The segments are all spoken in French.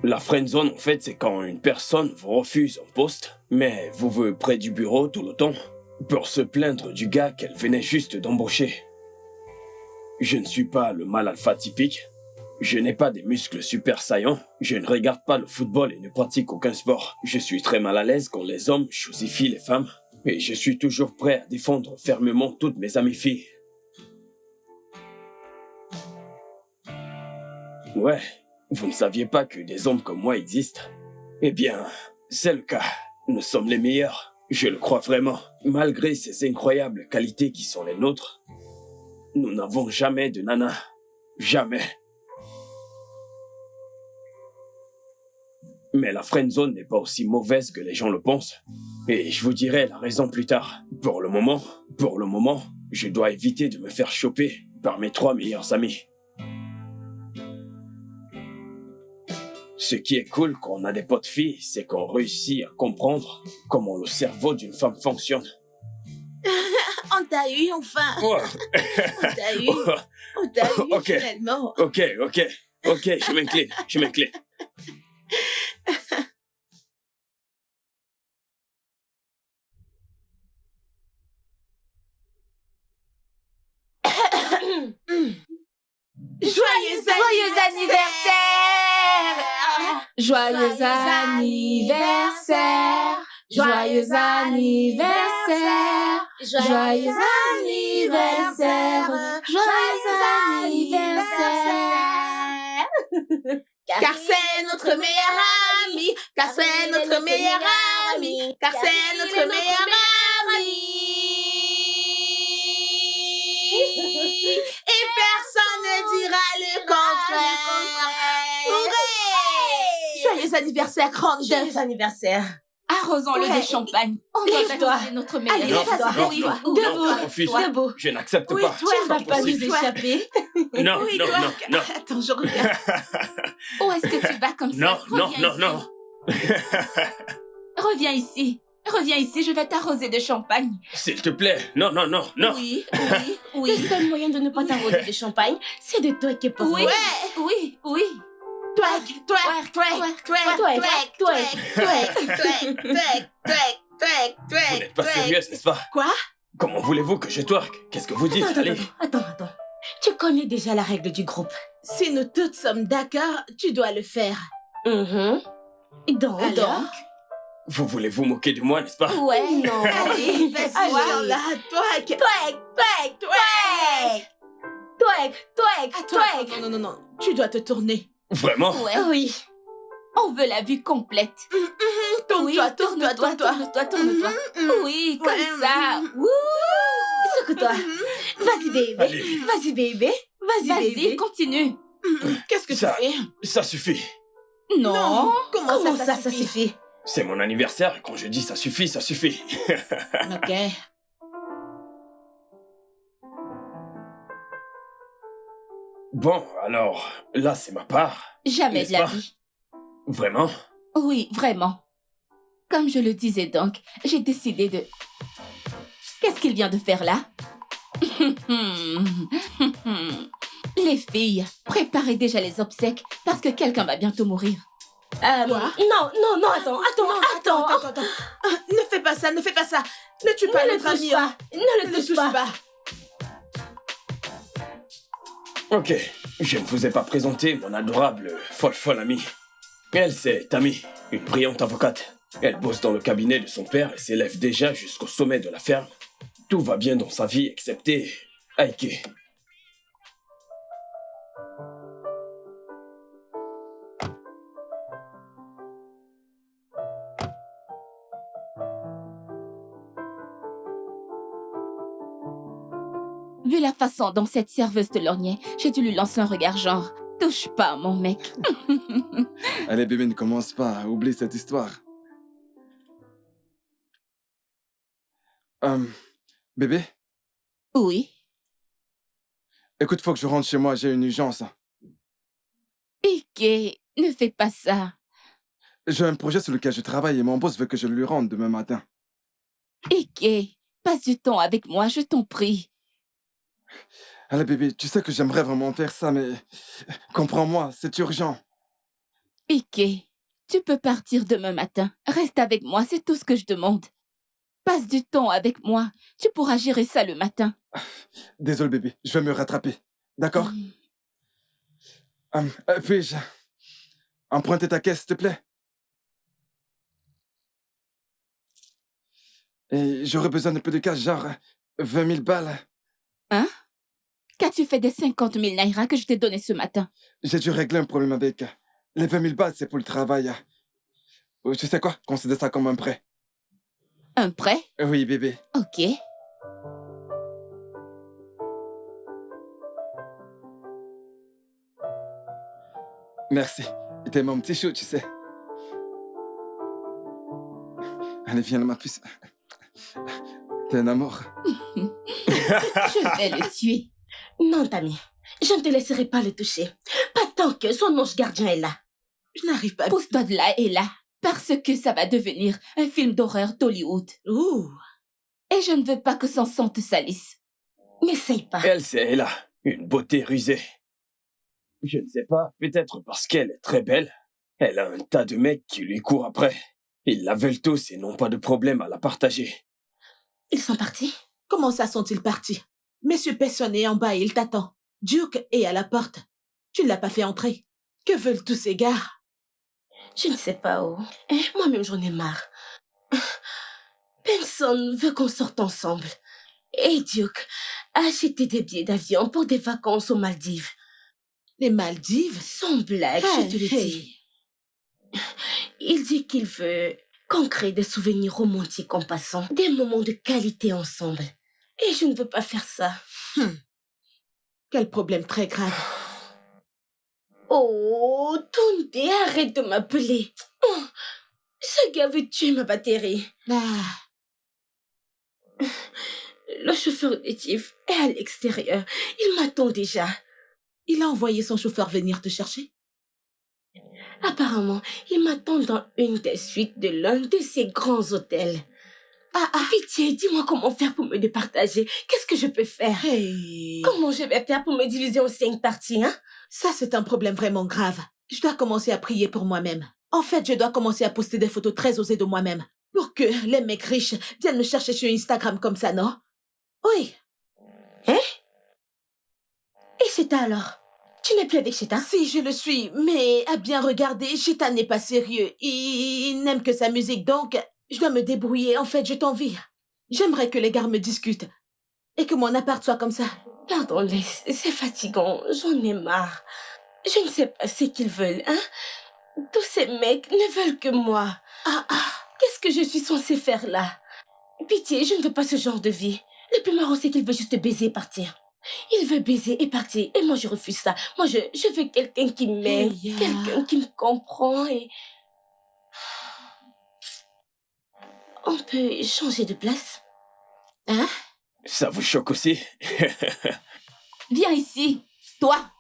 La friendzone, en fait, c'est quand une personne vous refuse un poste, mais vous veut près du bureau tout le temps, pour se plaindre du gars qu'elle venait juste d'embaucher. Je ne suis pas le mâle alpha typique. Je n'ai pas des muscles super saillants. Je ne regarde pas le football et ne pratique aucun sport. Je suis très mal à l'aise quand les hommes chosifient les femmes. Et je suis toujours prêt à défendre fermement toutes mes amies filles. Ouais, vous ne saviez pas que des hommes comme moi existent? Eh bien, c'est le cas. Nous sommes les meilleurs. Je le crois vraiment. Malgré ces incroyables qualités qui sont les nôtres, nous n'avons jamais de nana. Jamais. Mais la friendzone n'est pas aussi mauvaise que les gens le pensent. Et je vous dirai la raison plus tard. Pour le moment, je dois éviter de me faire choper par mes 3 meilleurs amis. Ce qui est cool quand on a des potes filles, c'est qu'on réussit à comprendre comment le cerveau d'une femme fonctionne. On t'a eu, enfin. Ouais. On t'a eu. On t'a eu, Ok. finalement. Ok, je m'incline. Joyeux anniversaire! Joyeux anniversaire! Joyeux anniversaire! Joyeux anniversaire! Joyeux anniversaire! Car c'est notre meilleur ami, car c'est notre meilleur ami, car c'est notre meilleur ami. Et personne ne dira le contraire. Hurrah! Joyeux anniversaire, grande Joyeux anniversaire. Arrosons-le Ouais. de champagne. On doit Lève-toi. baptiser notre meilleur. Allez, Non, lève-toi. non, Oui, non. oui, Debout. Refuse. Debout. Je n'accepte Oui, pas. toi, Tu ne vas C'est pas nous possible. échapper. Non, Oui, non, toi. non. Attends, je regarde. Où est-ce que tu vas comme ça? Non. Reviens ici. Reviens ici, je vais t'arroser de champagne. S'il te plaît. Non. Oui. Le seul moyen de ne pas t'arroser de champagne, c'est de twerker pour Oui. moi. Oui. Twerk, twerk, twerk, twerk, twerk, Vous n'êtes pas sérieuse, n'est-ce pas? Quoi? Comment voulez-vous que je twerk? Qu'est-ce que vous dites? Allez. Attends. Tu connais déjà la règle du groupe. Si nous toutes sommes d'accord, tu dois le faire. Donc, Vous voulez vous moquer de moi, n'est-ce pas? Ouais. non. Allez, vas-y, Allez. Charlotte, twerk. Twerk. Attends, non. Tu dois te tourner. Vraiment? Ouais. Oui. On veut la vue complète. Tourne-toi. Tourne-toi. Oui, comme Ouais, ça. Secoue-toi. Vas-y, bébé. Allez. Vas-y, bébé. Vas-y, continue. Qu'est-ce que tu Ça- fais? Ça suffit. Non. Comment ça suffit? C'est mon anniversaire. Quand je dis ça suffit, ça suffit. Ok. Bon, alors, là, c'est ma part. Jamais N'est-ce de la pas? vie. Vraiment? Oui, vraiment. Comme je le disais donc, j'ai décidé de... Qu'est-ce qu'il vient de faire là? Les filles, préparez déjà les obsèques parce que quelqu'un va bientôt mourir. Quoi? Non, attends. Ne fais pas ça. Ne tue pas Ne le notre touche ami. pas. Ne le touche pas. Ok, je ne vous ai pas présenté mon adorable, folle amie. Elle, c'est Tammy, une brillante avocate. Elle bosse dans le cabinet de son père et s'élève déjà jusqu'au sommet de la ferme. Tout va bien dans sa vie, excepté Aike. Vu la façon dont cette serveuse te lorgnait, j'ai dû lui lancer un regard genre « Touche pas, mon mec ». Allez, bébé, ne commence pas. Oublie cette histoire. Bébé, Oui. écoute, faut que je rentre chez moi. J'ai une urgence. Ike, ne fais pas ça. J'ai un projet sur lequel je travaille et mon boss veut que je lui rende demain matin. Ike, passe du temps avec moi, je t'en prie. Allez, bébé, tu sais que j'aimerais vraiment faire ça, mais comprends-moi, c'est urgent. Piqué, tu peux partir demain matin. Reste avec moi, c'est tout ce que je demande. Passe du temps avec moi. Tu pourras gérer ça le matin. Désolé, bébé. Je vais me rattraper. D'accord? Puis-je emprunter ta caisse, s'il te plaît? Et j'aurais besoin d'un peu de cash, genre 20 000 balles. Hein? Qu'as-tu fait des 50 000 naira que je t'ai donné ce matin? J'ai dû régler un problème avec. Les 20 000 balles, c'est pour le travail. Tu sais quoi? Considère ça comme un prêt. Un prêt? Oui, bébé. Ok. Merci. T'es mon petit chou, tu sais. Allez, viens, ma puce. T'es un amour. Je vais le tuer. Non, Tammy. Je ne te laisserai pas le toucher. Pas tant que son ange gardien est là. Je n'arrive pas à... Pousse-toi de là et là. Parce que ça va devenir un film d'horreur d'Hollywood. Ouh. Et je ne veux pas que son sang te salisse. N'essaye pas. Elle, c'est Ella, une beauté rusée. Je ne sais pas, peut-être parce qu'elle est très belle. Elle a un tas de mecs qui lui courent après. Ils la veulent tous et n'ont pas de problème à la partager. Ils sont partis? Comment ça sont-ils partis? Monsieur Pesson est en bas et il t'attend. Duke est à la porte. Tu ne l'as pas fait entrer. Que veulent tous ces gars? Je ne sais pas où. Moi-même, j'en ai marre. Personne veut qu'on sorte ensemble. Et Duke a acheté des billets d'avion pour des vacances aux Maldives. Les Maldives? Sans blague, je te le dis. Il dit qu'il veut qu'on crée des souvenirs romantiques en passant, des moments de qualité ensemble. Et je ne veux pas faire ça. Quel problème très grave. Oh, Tunde, arrête de m'appeler. Oh, ce gars veut tuer ma batterie. Ah, Le chauffeur de Tiff est à l'extérieur. Il m'attend déjà. il a envoyé son chauffeur venir te chercher? Apparemment, il m'attend dans une des suites de l'un de ces grands hôtels. Pitié, dis-moi comment faire pour me départager. Qu'est-ce que je peux faire? Hey. Comment je vais faire pour me diviser en 5 parties, hein? Ça, c'est un problème vraiment grave. Je dois commencer à prier pour moi-même. En fait, je dois commencer à poster des photos très osées de moi-même. Pour que les mecs riches viennent me chercher sur Instagram comme ça, non? Oui. Hein? Et Cheta alors? Tu n'es plus avec Cheta? Si, je le suis, mais à bien regarder, Cheta n'est pas sérieux. Il n'aime que sa musique, donc je dois me débrouiller. En fait, je t'envie. J'aimerais que les gars me discutent. Et que mon appart soit comme ça. Pardon-les, c'est fatigant. J'en ai marre. Je ne sais pas ce qu'ils veulent, hein? Tous ces mecs ne veulent que moi. Qu'est-ce que je suis censée faire là? Pitié, je ne veux pas ce genre de vie. Le plus marrant, c'est qu'il veut juste baiser et partir. Il veut baiser et partir. Et moi, je refuse ça. Moi, je veux quelqu'un qui m'aime. Hey, Quelqu'un qui me comprend et... On peut changer de place? Hein? Ça vous choque aussi? Viens ici, toi.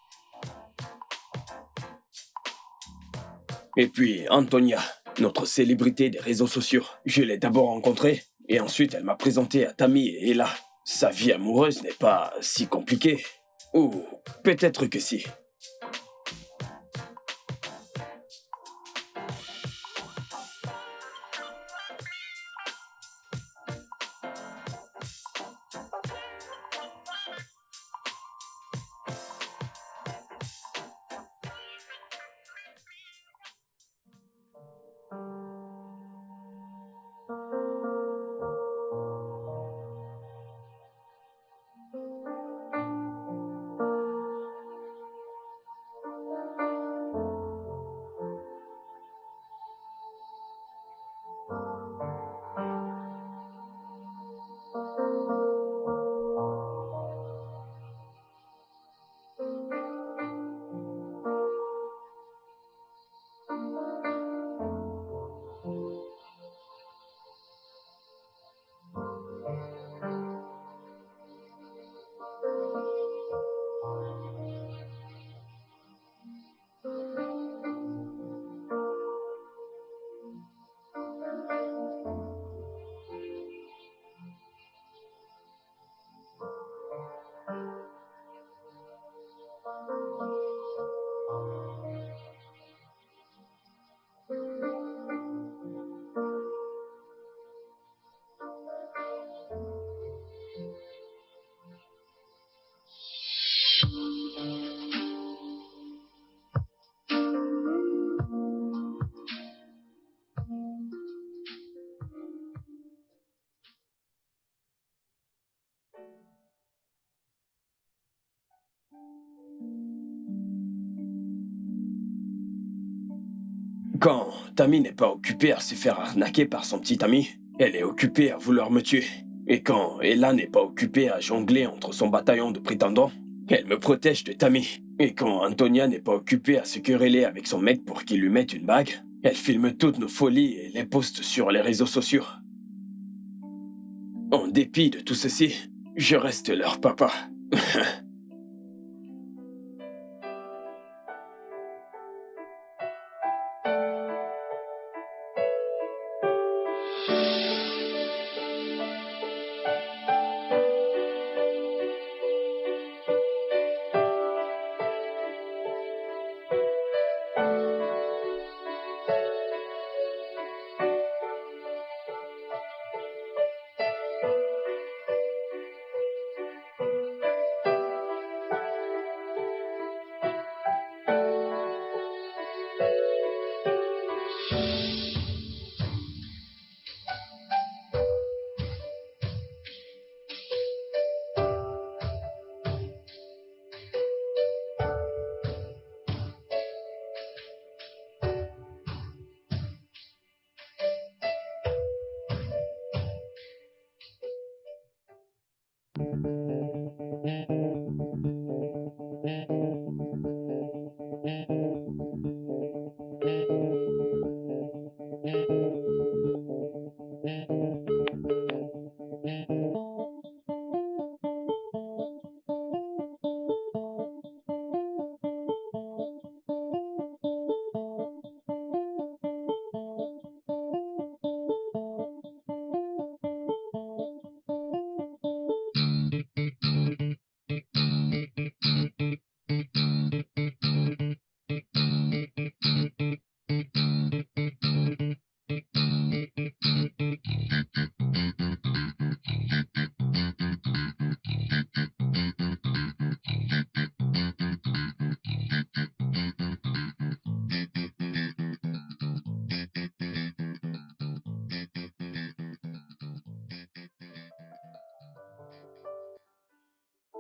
Et puis, Antonia, notre célébrité des réseaux sociaux. Je l'ai d'abord rencontrée, et ensuite elle m'a présenté à Tammy et Ella. Sa vie amoureuse n'est pas si compliquée. Ou peut-être que si. Quand Tammy n'est pas occupée à se faire arnaquer par son petit ami, elle est occupée à vouloir me tuer. Et quand Ella n'est pas occupée à jongler entre son bataillon de prétendants, elle me protège de Tammy. Et quand Antonia n'est pas occupée à se quereller avec son mec pour qu'il lui mette une bague, elle filme toutes nos folies et les poste sur les réseaux sociaux. En dépit de tout ceci, je reste leur papa.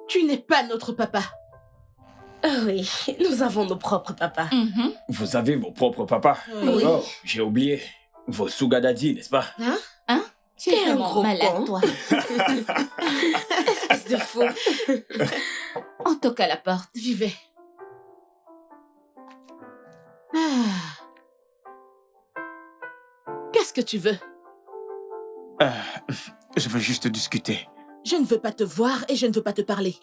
Tu n'es pas notre papa. Ah oui, nous avons nos propres papas. Vous avez vos propres papas? Oui. Oh, j'ai oublié. Vos sugar daddy, n'est-ce pas? Hein? Tu es T'es un vraiment gros malade, con. toi. Espèce de fou. On toque à la porte. J'y vais. Ah. Qu'est-ce que tu veux? Je veux juste discuter. Je ne veux pas te voir et je ne veux pas te parler.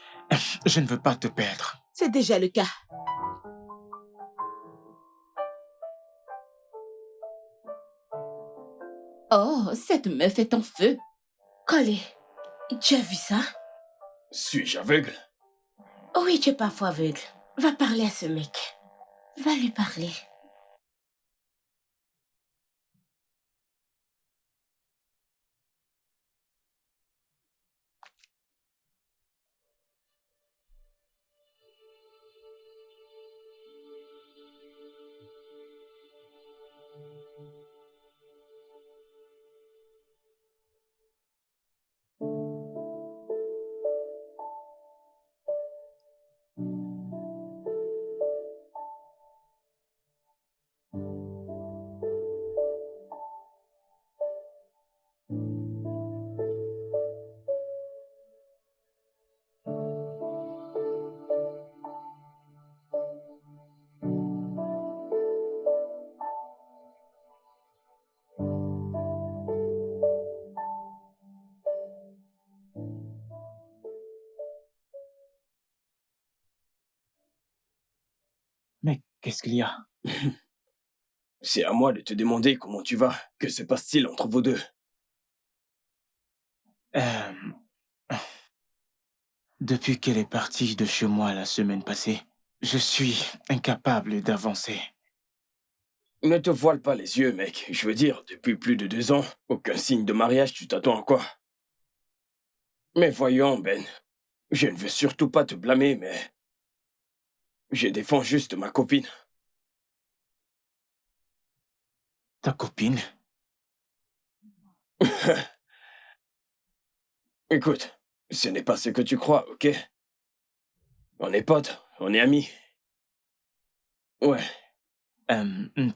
Je ne veux pas te perdre. C'est déjà le cas. Oh, cette meuf est en feu. Collé, tu as vu ça? Suis-je aveugle? Oui, tu es parfois aveugle. Va parler à ce mec. Va lui parler. Mais qu'est-ce qu'il y a? C'est à moi de te demander comment tu vas. Que se passe-t-il entre vous deux? Depuis qu'elle est partie de chez moi la semaine passée, je suis incapable d'avancer. Ne te voile pas les yeux, mec. Je veux dire, depuis plus de 2 ans, aucun signe de mariage, tu t'attends à quoi? Mais voyons, Ben. Je ne veux surtout pas te blâmer, mais... je défends juste ma copine. Ta copine? Écoute, ce n'est pas ce que tu crois, ok? On est potes, on est amis. Ouais.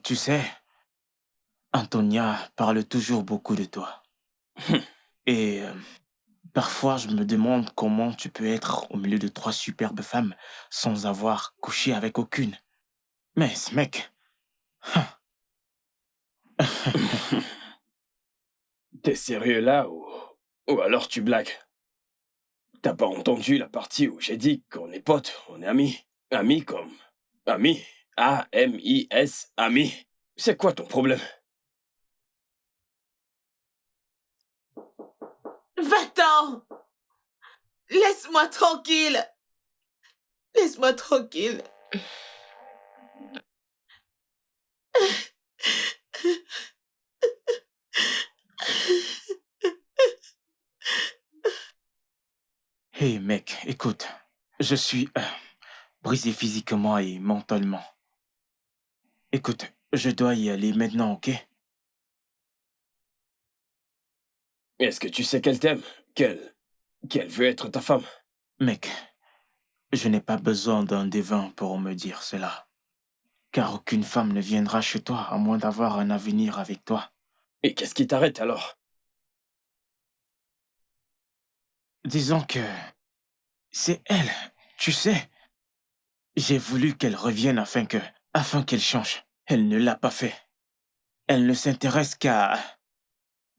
Tu sais, Antonia parle toujours beaucoup de toi. Et parfois, je me demande comment tu peux être au milieu de 3 superbes femmes sans avoir couché avec aucune. Mais ce mec... T'es sérieux là ou alors tu blagues? T'as pas entendu la partie où j'ai dit qu'on est potes, on est amis? Amis comme... Amis? A-M-I-S, amis? C'est quoi ton problème? Va-t'en! Laisse-moi tranquille! Laisse-moi tranquille. Hé mec, écoute, je suis brisé physiquement et mentalement. Écoute, je dois y aller maintenant, ok? Est-ce que tu sais qu'elle t'aime? Qu'elle veut être ta femme? Mec, je n'ai pas besoin d'un devin pour me dire cela. Car aucune femme ne viendra chez toi à moins d'avoir un avenir avec toi. Et qu'est-ce qui t'arrête alors? Disons que c'est elle, tu sais. J'ai voulu qu'elle revienne afin qu'elle change. Elle ne l'a pas fait. Elle ne s'intéresse qu'à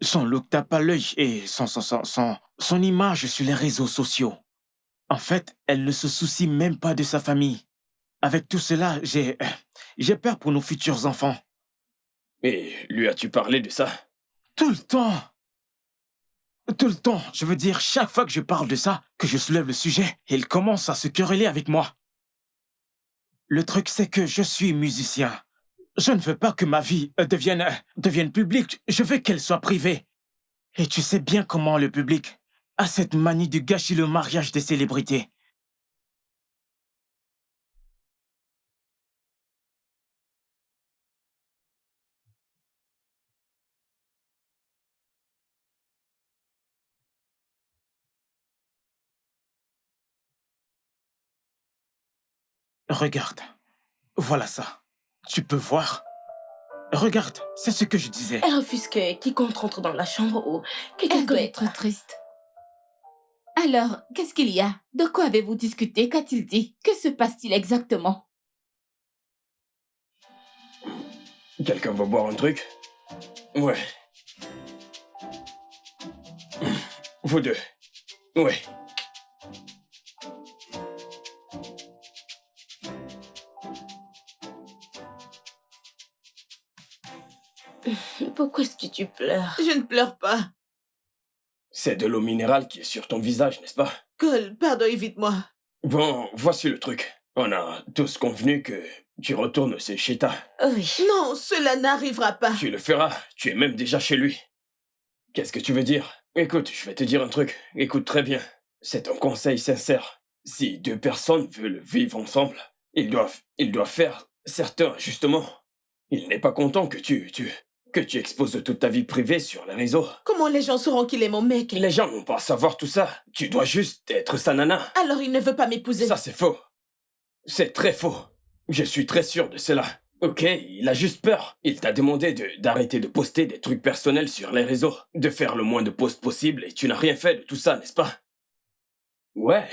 son look tape à l'œil et son image sur les réseaux sociaux. En fait, elle ne se soucie même pas de sa famille. Avec tout cela, j'ai peur pour nos futurs enfants. Et lui as-tu parlé de ça? Tout le temps. Tout le temps. Je veux dire, chaque fois que je parle de ça, que je soulève le sujet, elle commence à se quereller avec moi. Le truc, c'est que je suis musicien. Je ne veux pas que ma vie devienne publique. Je veux qu'elle soit privée. Et tu sais bien comment le public a cette manie de gâcher le mariage des célébrités. Regarde. Voilà ça. Tu peux voir? Regarde, c'est ce que je disais. Elle refuse que quiconque rentre dans la chambre ou quelqu'un Elle doit connaître. être triste. Alors, qu'est-ce qu'il y a? De quoi avez-vous discuté? Qu'a-t-il dit? Que se passe-t-il exactement? Quelqu'un va boire un truc? Ouais. Vous deux. Ouais. Pourquoi est-ce que tu pleures? Je ne pleure pas. C'est de l'eau minérale qui est sur ton visage, n'est-ce pas? Cole, pardon, évite-moi. Bon, voici le truc. On a tous convenu que tu retournes chez Sheta. Oui. Non, cela n'arrivera pas. Tu le feras. Tu es même déjà chez lui. Qu'est-ce que tu veux dire? Écoute, je vais te dire un truc. Écoute très bien. C'est un conseil sincère. Si deux personnes veulent vivre ensemble, ils doivent faire certains ajustements. Il n'est pas content que tu exposes toute ta vie privée sur les réseaux. Comment les gens sauront qu'il est mon mec? Les gens n'ont pas à savoir tout ça. Tu dois juste être sa nana. Alors il ne veut pas m'épouser. Ça, c'est faux. C'est très faux. Je suis très sûr de cela. Ok, il a juste peur. Il t'a demandé d'arrêter de poster des trucs personnels sur les réseaux, de faire le moins de posts possible, et tu n'as rien fait de tout ça, n'est-ce pas? Ouais.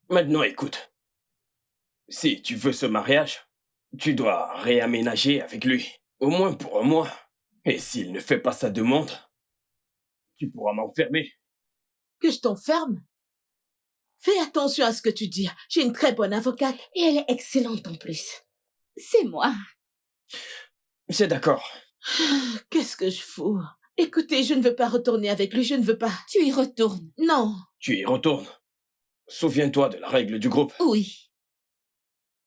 Maintenant, écoute. Si tu veux ce mariage, tu dois réaménager avec lui, au moins pour un mois. Et s'il ne fait pas sa demande, tu pourras m'enfermer. Que je t'enferme? Fais attention à ce que tu dis. J'ai une très bonne avocate. Et elle est excellente en plus. C'est moi. C'est d'accord. Qu'est-ce que je fous? Écoutez, je ne veux pas retourner avec lui, je ne veux pas. Tu y retournes. Non. Tu y retournes. Souviens-toi de la règle du groupe. Oui.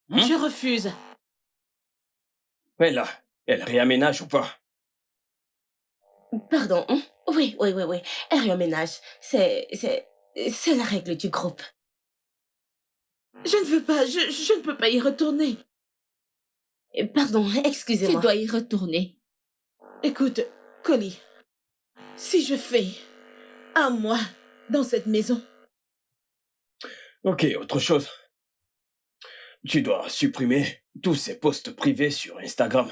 Hein? Je refuse. Ouais, là, elle réaménage ou pas? Pardon. Oui. Elle réemménage. C'est la règle du groupe. Je ne veux pas, je ne peux pas y retourner. Pardon, Tu excusez-moi. dois y retourner. Écoute, Collie, si je fais un mois dans cette maison, Ok, autre chose. Tu dois supprimer tous ces posts privés sur Instagram.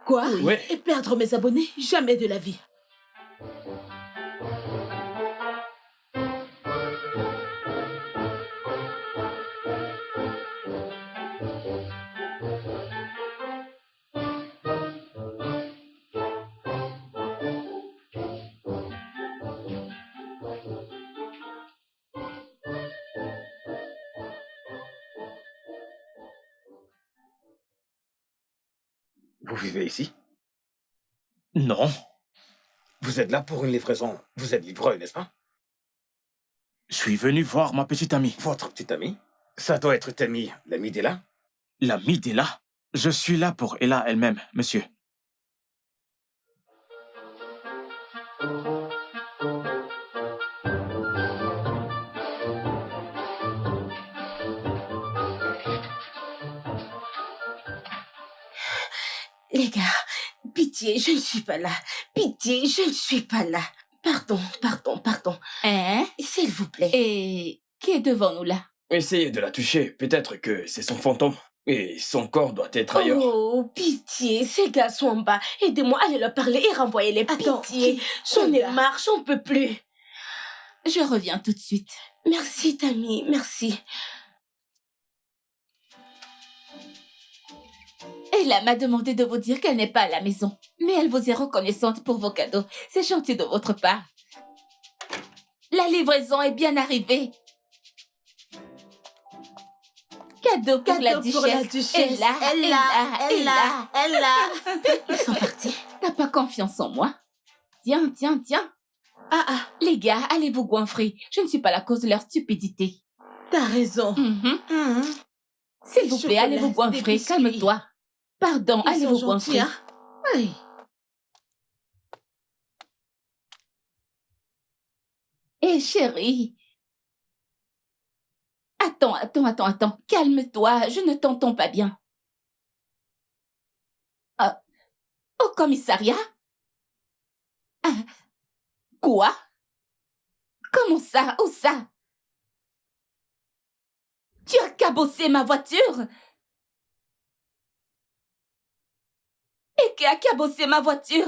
Quoi? Ouais. Et perdre mes abonnés? Jamais de la vie. Vous vivez ici? Non, Vous êtes là pour une livraison. Vous êtes livreur, n'est-ce pas? je suis venu voir ma petite amie. Votre petite amie? Ça doit être Tammy, l'amie d'Ella. L'amie d'Ella. Je suis là pour Ella elle-même, monsieur. Les gars, pitié, je ne suis pas là. Pitié, je ne suis pas là. Pardon. Hein? S'il vous plaît. Et qui est devant nous là? Essayez de la toucher, peut-être que c'est son fantôme. Et son corps doit être ailleurs. Oh, pitié, ces gars sont en bas. Aidez-moi, allez leur parler et renvoyez-les. Attends, Pitié, qui- j'en quel ai gars? marre, j'en peux plus. Je reviens tout de suite. Merci, Tammy, merci. Ella m'a demandé de vous dire qu'elle n'est pas à la maison. Mais elle vous est reconnaissante pour vos cadeaux. C'est gentil de votre part. La livraison est bien arrivée. Cadeau pour la duchesse. Ella. Ils sont partis. T'as pas confiance en moi? Tiens. Ah, Les gars, allez vous goinfrer. Je ne suis pas la cause de leur stupidité. t'as raison. Mhm. S'il vous plaît, allez vous Chocolat, des goinfrer. biscuits. Calme-toi. Pardon, Ils allez sont vous gentils, goinfrer. hein? Oui. Hé, chérie. Attends. Calme-toi, je ne t'entends pas bien. Au commissariat? Ah, quoi? Comment ça? Où ça? Tu as cabossé ma voiture? Et qui a cabossé ma voiture?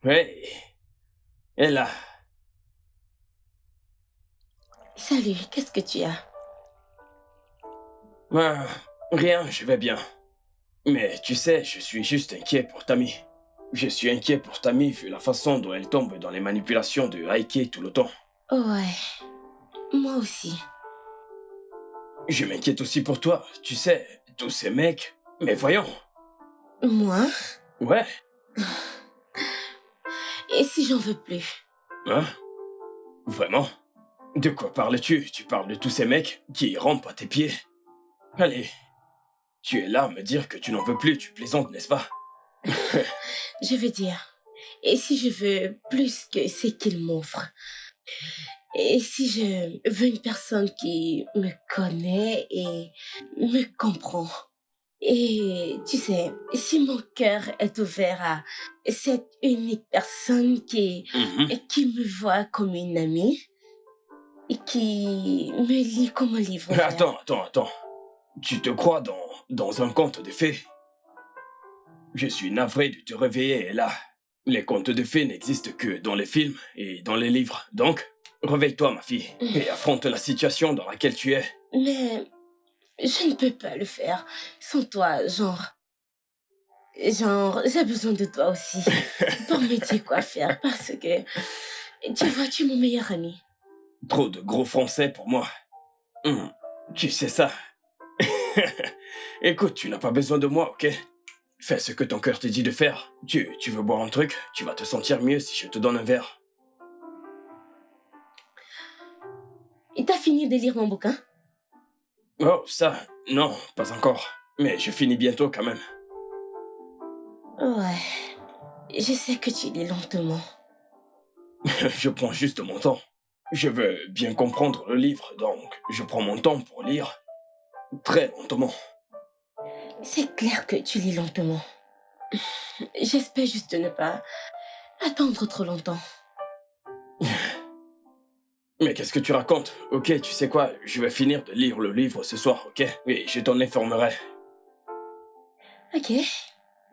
Hey, Ella, Salut, qu'est-ce que tu as? ah, rien, je vais bien. Mais tu sais, je suis juste inquiet pour Tammy. Je suis inquiet pour Tammy vu la façon dont elle tombe dans les manipulations de Heike tout le temps. Ouais, moi aussi. Je m'inquiète aussi pour toi, tu sais, tous ces mecs. Mais voyons, Moi? ouais, Et si j'en veux plus? hein? Vraiment? De quoi parles-tu? Tu parles de tous ces mecs qui rampent à tes pieds? Allez, tu es là à me dire que tu n'en veux plus, tu plaisantes, n'est-ce pas? Je veux dire, et si je veux plus que ce qu'il m'offre? Et si je veux une personne qui me connaît et me comprend. Et tu sais, si mon cœur est ouvert à cette unique personne qui me voit comme une amie et qui me lit comme un livre ouvert. Attends. Tu te crois dans un conte de fées? Je suis navré de te réveiller et là. Les contes de fées n'existent que dans les films et dans les livres. Donc, réveille-toi, ma fille, et affronte la situation dans laquelle tu es. Mais je ne peux pas le faire sans toi, genre, j'ai besoin de toi aussi pour me dire quoi faire parce que, tu vois, tu es mon meilleur ami. Trop de gros français pour moi. Tu sais ça. Écoute, tu n'as pas besoin de moi, ok? Fais ce que ton cœur te dit de faire. Tu veux boire un truc? Tu vas te sentir mieux si je te donne un verre. Et t'as fini de lire mon bouquin? Oh, ça, non, pas encore. Mais je finis bientôt quand même. Ouais, je sais que tu lis lentement. Je prends juste mon temps. Je veux bien comprendre le livre, donc je prends mon temps pour lire. Très lentement. C'est clair que tu lis lentement. J'espère juste ne pas attendre trop longtemps. Mais qu'est-ce que tu racontes? Ok, tu sais quoi, je vais finir de lire le livre ce soir, ok? Et je t'en informerai. Ok.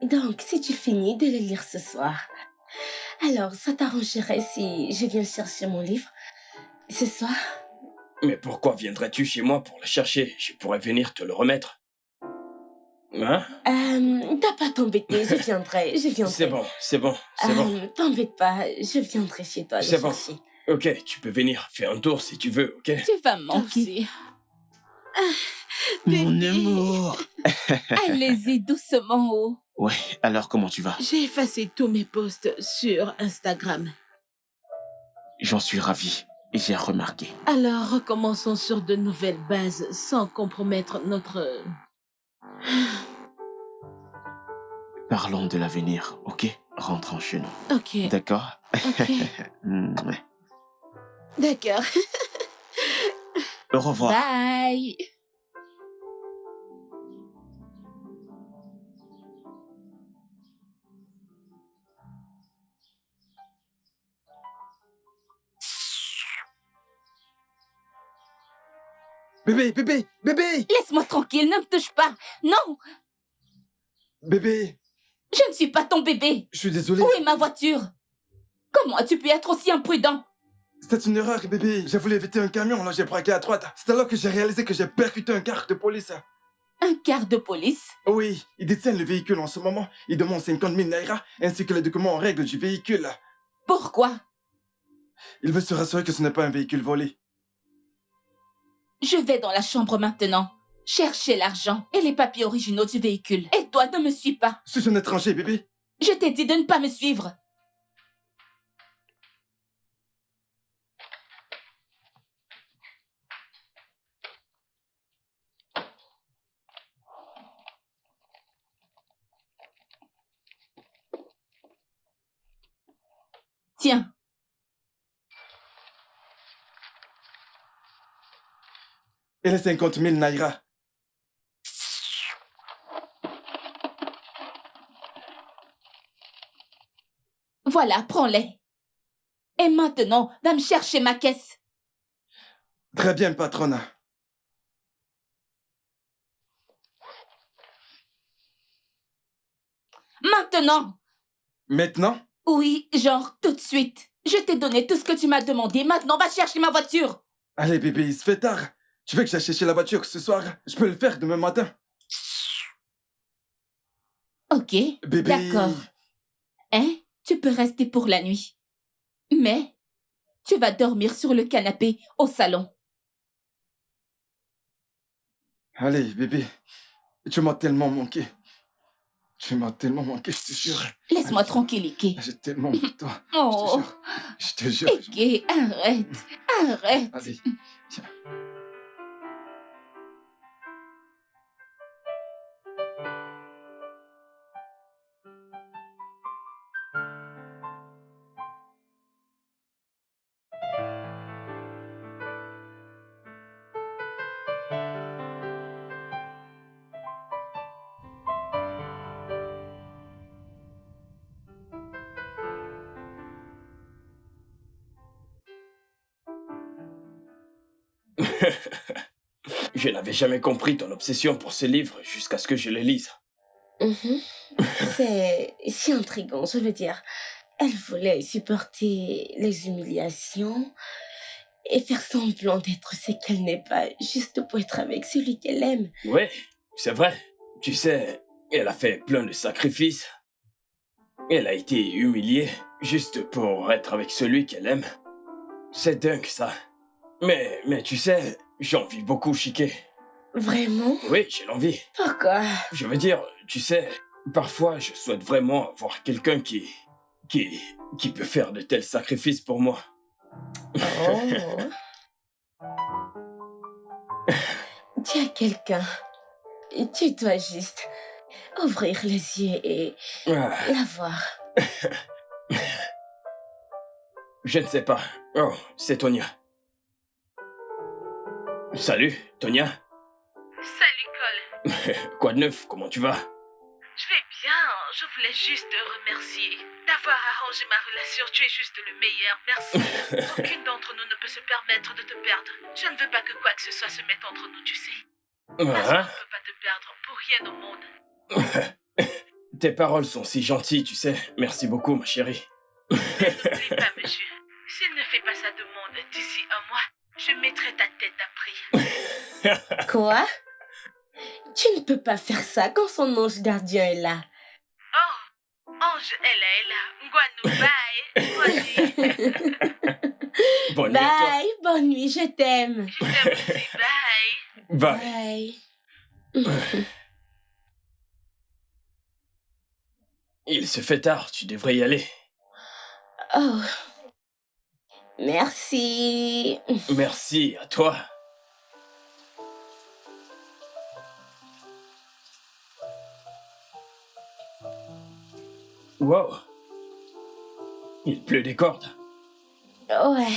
Donc, si tu finis de le lire ce soir, alors ça t'arrangerait si je viens chercher mon livre ce soir? Mais pourquoi viendrais-tu chez moi pour le chercher? Je pourrais venir te le remettre. Hein? T'as pas t'embêter, je viendrai. C'est bon. T'embête pas, je viendrai chez toi le C'est bon. chercher. Ok, tu peux venir, fais un tour si tu veux, ok? Tu vas me manquer. Mon amour. Allez-y doucement, oh. Ouais, alors comment tu vas? J'ai effacé tous mes posts sur Instagram. J'en suis ravi. J'ai remarqué. Alors, recommençons sur de nouvelles bases sans compromettre notre... Parlons de l'avenir, ok? Rentrons chez nous. Ok, D'accord? ok, Ouais. d'accord. Au revoir. Bye. Bébé! Laisse-moi tranquille, ne me touche pas. Non, Bébé! je ne suis pas ton bébé. Je suis désolé. Où est ma voiture? Comment as-tu pu être aussi imprudent? C'était une erreur, bébé. J'ai voulu éviter un camion, là j'ai braqué à droite. C'est alors que j'ai réalisé que j'ai percuté un car de police. Un quart de police? Oui, ils détiennent le véhicule en ce moment. Ils demandent 50 000 naira ainsi que les documents en règle du véhicule. Pourquoi? Il veut se rassurer que ce n'est pas un véhicule volé. Je vais dans la chambre maintenant. Chercher l'argent et les papiers originaux du véhicule. Et toi, ne me suis pas. Suis-je un étranger, bébé? Je t'ai dit de ne pas me suivre. Tiens, Et les 50 000 naira? voilà, prends-les. Et maintenant, va me chercher ma caisse. Très bien, patronne. Maintenant! Maintenant? Oui, genre, tout de suite. Je t'ai donné tout ce que tu m'as demandé. Maintenant, va chercher ma voiture. Allez, bébé, il se fait tard. Tu veux que j'aille chercher la voiture ce soir? Je peux le faire demain matin. Ok, Bébé... d'accord. Hein? Tu peux rester pour la nuit. Mais, tu vas dormir sur le canapé au salon. Allez, bébé. Tu m'as tellement manqué. Tu m'as tellement manqué, je te jure. Laisse-moi tranquille, Ike. J'ai tellement de toi. Oh, Je te jure. Ike, arrête, arrête. Allez, tiens. Je n'avais jamais compris ton obsession pour ce livre jusqu'à ce que je le lise. Mhm. C'est si intriguant, je veux dire. Elle voulait supporter les humiliations et faire semblant d'être ce qu'elle n'est pas, juste pour être avec celui qu'elle aime. Oui, c'est vrai. Tu sais, elle a fait plein de sacrifices. Elle a été humiliée juste pour être avec celui qu'elle aime. C'est dingue, ça. Mais tu sais, j'envie beaucoup Chiquet. Vraiment? Oui, j'ai l'envie. Pourquoi? Je veux dire, tu sais, parfois je souhaite vraiment avoir quelqu'un qui peut faire de tels sacrifices pour moi. Oh. Tu as quelqu'un. Tu dois juste ouvrir les yeux et Ah, la voir. je ne sais pas. Oh, c'est Tonia. Salut, Tonia. Salut Cole, Quoi de neuf? Comment tu vas? je vais bien. Je voulais juste te remercier d'avoir arrangé ma relation. Tu es juste le meilleur. Merci. Aucune d'entre nous ne peut se permettre de te perdre. Je ne veux pas que quoi que ce soit se mette entre nous, tu sais. Parce qu'on Ah, ne peut pas te perdre pour rien au monde. tes paroles sont si gentilles, tu sais. Merci beaucoup, ma chérie. N'oublie pas, monsieur. S'il ne fait pas sa demande d'ici un mois, je mettrai ta tête à prix. Quoi? Tu ne peux pas faire ça quand son ange gardien est là. Oh, Ange, elle est là. Ngwanou, bye. Bonne nuit à toi. Bye, bonne nuit, je t'aime. Je t'aime aussi, bye. Bye. Bye. Il se fait tard, tu devrais y aller. Oh. Merci. Merci à toi. Wow. Il pleut des cordes. Ouais.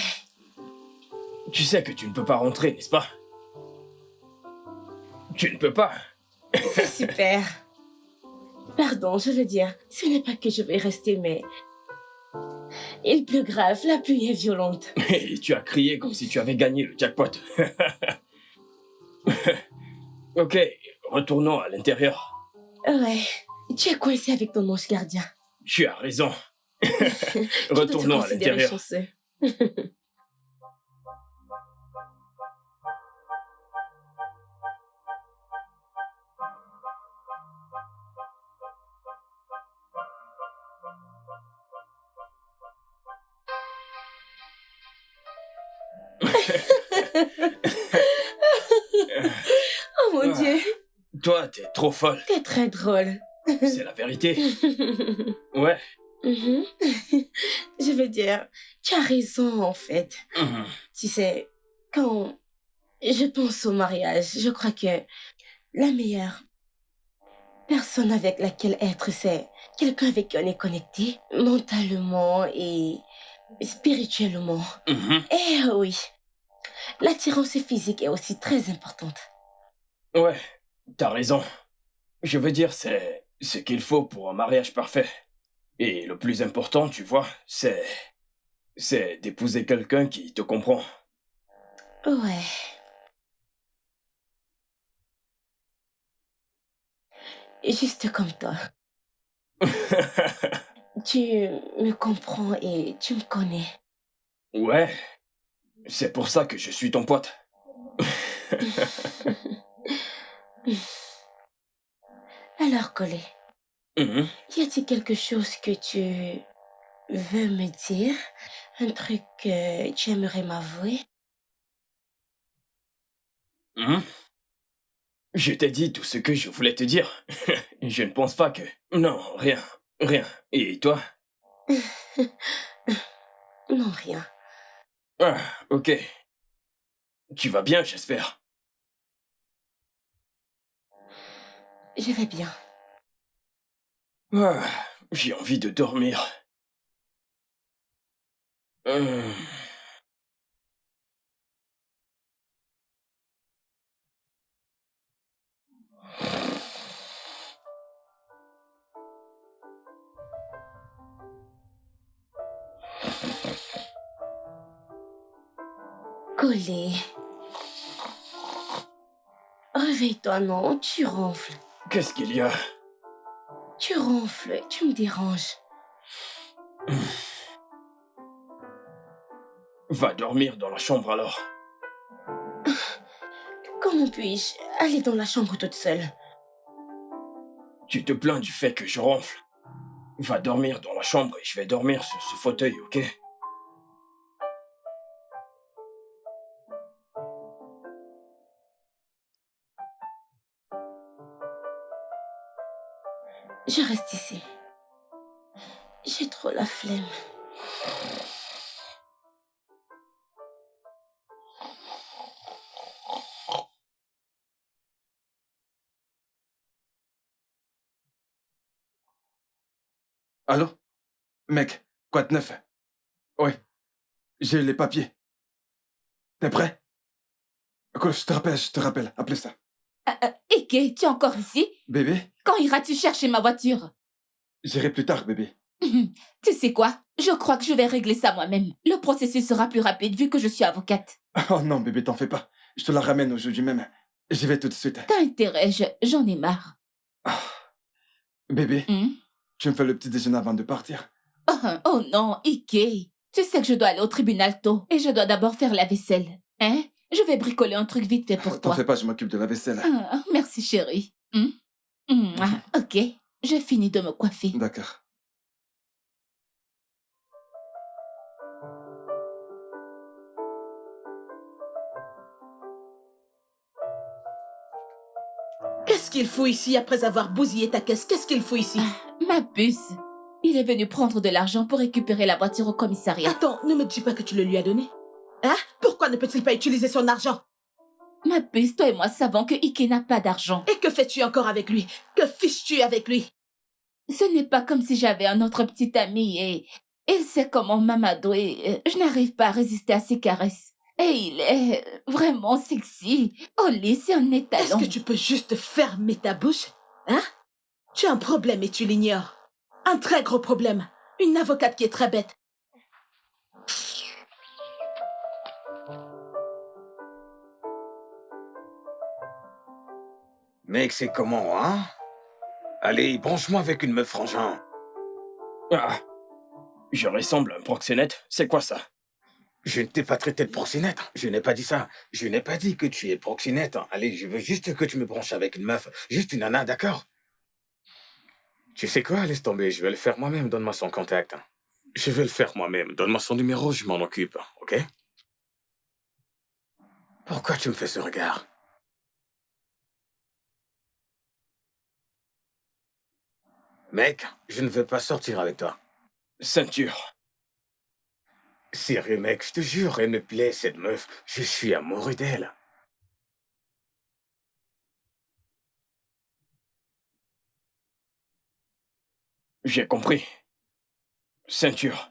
Tu sais que tu ne peux pas rentrer, n'est-ce pas? Tu ne peux pas. C'est super. Pardon, je veux dire, ce n'est pas que je vais rester, mais... Il pleut grave, la pluie est violente. Et tu as crié comme si tu avais gagné le jackpot. Ok, retournons à l'intérieur. Ouais. Tu es coincé avec ton ange gardien. Tu as raison. Tu dois te Retournons à considérer l'intérieur. chanceux. Oh mon Ah. Dieu, Toi, t'es trop folle. t'es très drôle. C'est la vérité. Ouais. Mhm. Je veux dire, tu as raison en fait. Mhm. Tu sais, quand je pense au mariage, je crois que la meilleure personne avec laquelle être, c'est quelqu'un avec qui on est connecté mentalement et spirituellement. Mhm. Eh oui, l'attirance physique est aussi très importante. Ouais, t'as raison. Je veux dire, c'est ce qu'il faut pour un mariage parfait. Et le plus important, tu vois, c'est d'épouser quelqu'un qui te comprend. Ouais. Juste comme toi. Tu me comprends et tu me connais. Ouais, c'est pour ça que je suis ton pote. Alors, Colé, Mhm. y a-t-il quelque chose que tu veux me dire? Un truc que tu aimerais m'avouer? Mhm. Je t'ai dit tout ce que je voulais te dire. Je ne pense pas que... Non, rien, rien. Et toi? Non, rien. Ah, ok. Tu vas bien, j'espère. Je vais bien. Ah, j'ai envie de dormir. Hum. Colé, Réveille-toi, non, tu ronfles. Qu'est-ce qu'il y a? Tu ronfles, tu me déranges. Va dormir dans la chambre alors. Comment puis-je aller dans la chambre toute seule? Tu te plains du fait que je ronfle. Va dormir dans la chambre et je vais dormir sur ce fauteuil, ok? Je reste ici. J'ai trop la flemme. Allô? Mec, quoi de neuf? Oui, j'ai les papiers. T'es prêt? Quoi, je te rappelle, appelez ça. Ike, tu es encore ici? Bébé, Quand iras-tu chercher ma voiture? j'irai plus tard, bébé. Tu sais quoi? Je crois que je vais régler ça moi-même. Le processus sera plus rapide vu que je suis avocate. Oh non, bébé, t'en fais pas. Je te la ramène aujourd'hui même. J'y vais tout de suite. T'as intérêt, j'en ai marre. Ah. Bébé, tu me fais le petit déjeuner avant de partir? Oh non, Ike. Tu sais que je dois aller au tribunal tôt et je dois d'abord faire la vaisselle. Hein? Je vais bricoler un truc vite fait pour T'en toi. fais pas, je m'occupe de la vaisselle. Merci, chérie. Ok, je finis de me coiffer. D'accord. Qu'est-ce qu'il fout ici après avoir bousillé ta caisse? Qu'est-ce qu'il fout ici? Ma puce. Il est venu prendre de l'argent pour récupérer la voiture au commissariat. Attends, ne me dis pas que tu le lui as donné. Hein? Pourquoi ne peut-il pas utiliser son argent? Ma puce, toi et moi savons que Ike n'a pas d'argent. Et que fais-tu encore avec lui? Que fiches-tu avec lui? Ce n'est pas comme si j'avais un autre petit ami et il sait comment m'amadouer. Je n'arrive pas à résister à ses caresses. Et il est vraiment sexy. Oli, c'est un étalon. Est-ce que tu peux juste fermer ta bouche? Hein? Tu as un problème et tu l'ignores. Un très gros problème. Une avocate qui est très bête. Mec, c'est comment, hein? Allez, branche-moi avec une meuf frangin. Ah, je ressemble à un proxénète, c'est quoi ça? Je ne t'ai pas traité de proxénète. Je n'ai pas dit ça. Je n'ai pas dit que tu es proxénète. Allez, je veux juste que tu me branches avec une meuf. Juste une nana, d'accord? Tu sais quoi? Laisse tomber. Je vais le faire moi-même. Donne-moi son contact. Je vais le faire moi-même. Donne-moi son numéro, je m'en occupe. Ok? Pourquoi tu me fais ce regard? Mec, je ne veux pas sortir avec toi. Ceinture. Sérieux, mec, je te jure, elle me plaît, cette meuf. Je suis amoureux d'elle. J'ai compris. Ceinture.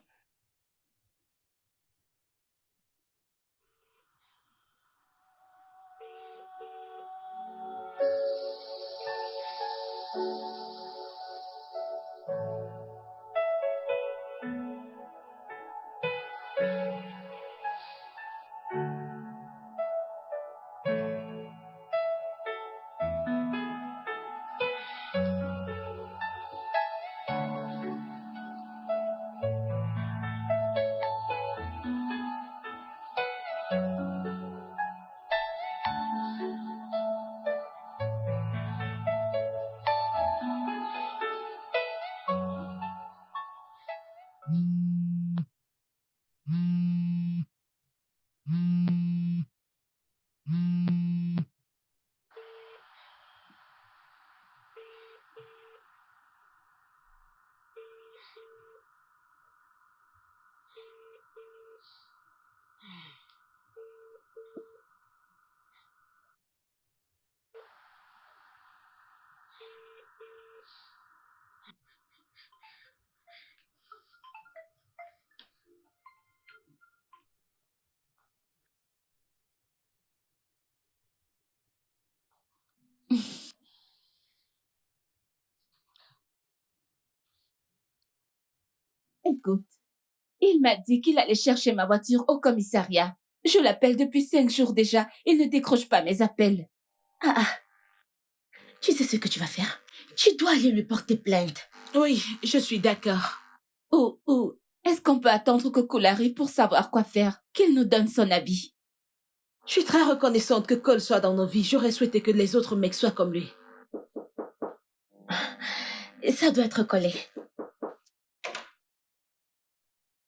Écoute, il m'a dit qu'il allait chercher ma voiture au commissariat. Je l'appelle depuis 5 jours déjà. Il ne décroche pas mes appels. Tu sais ce que tu vas faire? Tu dois aller lui porter plainte. Oui, je suis d'accord. Ou est-ce qu'on peut attendre que Cole arrive pour savoir quoi faire? Qu'il nous donne son avis. Je suis très reconnaissante que Cole soit dans nos vies. J'aurais souhaité que les autres mecs soient comme lui. Ça doit être collé.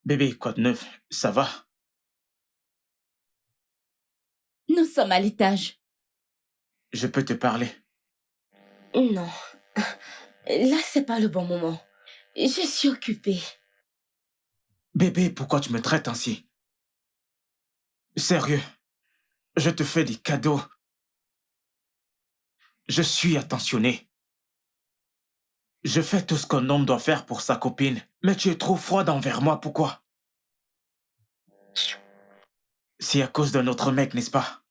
Bébé, quoi de neuf? Ça va? Nous sommes à l'étage. Je peux te parler? Non. Là, c'est pas le bon moment. Je suis occupée. Bébé, pourquoi tu me traites ainsi? Sérieux, je te fais des cadeaux. Je suis attentionné. Je fais tout ce qu'un homme doit faire pour sa copine, mais tu es trop froide envers moi, pourquoi? C'est à cause d'un autre mec, n'est-ce pas?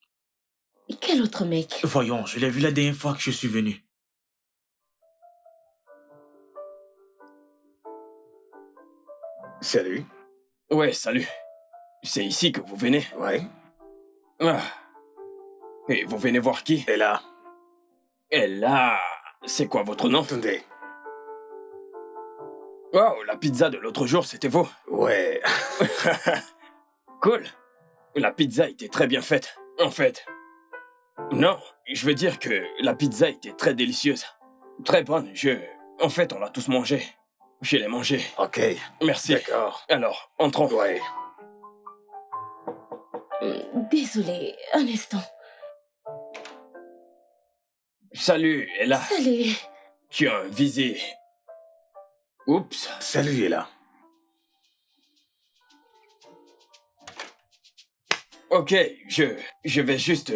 Quel autre mec? Voyons, je l'ai vu la dernière fois que je suis venu. Salut. Ouais, salut. C'est ici que vous venez? Ouais. Ah. Et vous venez voir qui? Et là, Et là... C'est quoi votre nom? attendez. Oh, la pizza de l'autre jour, c'était vous. Ouais. Cool. La pizza était très bien faite, en fait. Non, je veux dire que la pizza était très délicieuse. Très bonne, En fait, on l'a tous mangée. Je l'ai mangée. Ok. Merci. D'accord. Alors, entrons. Ouais. Désolée, un instant. Salut, Ella. Salut. Tu as un visé. Oups. Salut, Ella. Ok, je vais juste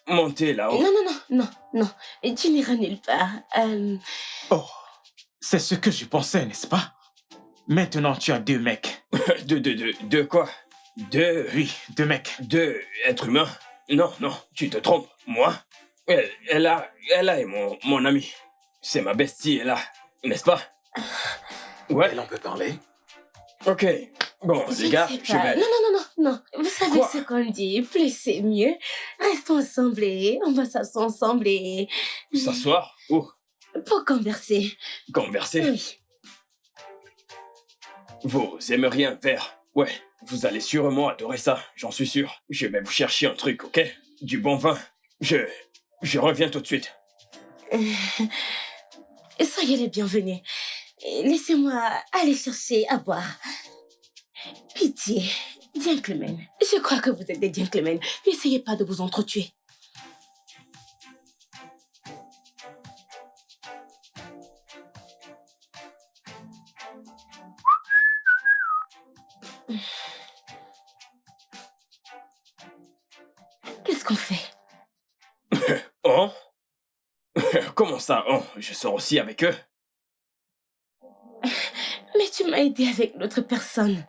monter là-haut. Non. Tu n'iras nulle part. Oh, c'est ce que je pensais, n'est-ce pas? Maintenant, tu as 2 mecs. De quoi? Oui, 2 mecs. 2 êtres humains? Non, tu te trompes. Moi? Ella est mon amie. C'est ma bestie, Ella. N'est-ce pas? Ouais. Elle, on peut parler? Ok. Bon, Je les gars, ne sais je pas. vais... Non. Vous savez Quoi? ce qu'on dit. Plus c'est mieux. Restons ensemble et on va s'asseoir ensemble et... S'asseoir? Ou Pour converser. converser? Oui. Vous aimeriez un verre? Ouais, vous allez sûrement adorer ça, j'en suis sûr. Je vais vous chercher un truc, ok? Du bon vin. Je reviens tout de suite. Soyez les bienvenus. Laissez-moi aller chercher à boire. Pitié, gentlemen. Je crois que vous êtes des gentlemen. N'essayez pas de vous entretuer. Qu'est-ce qu'on fait? Oh? Comment ça, oh? Je sors aussi avec eux? Mais tu m'as aidé avec l'autre personne.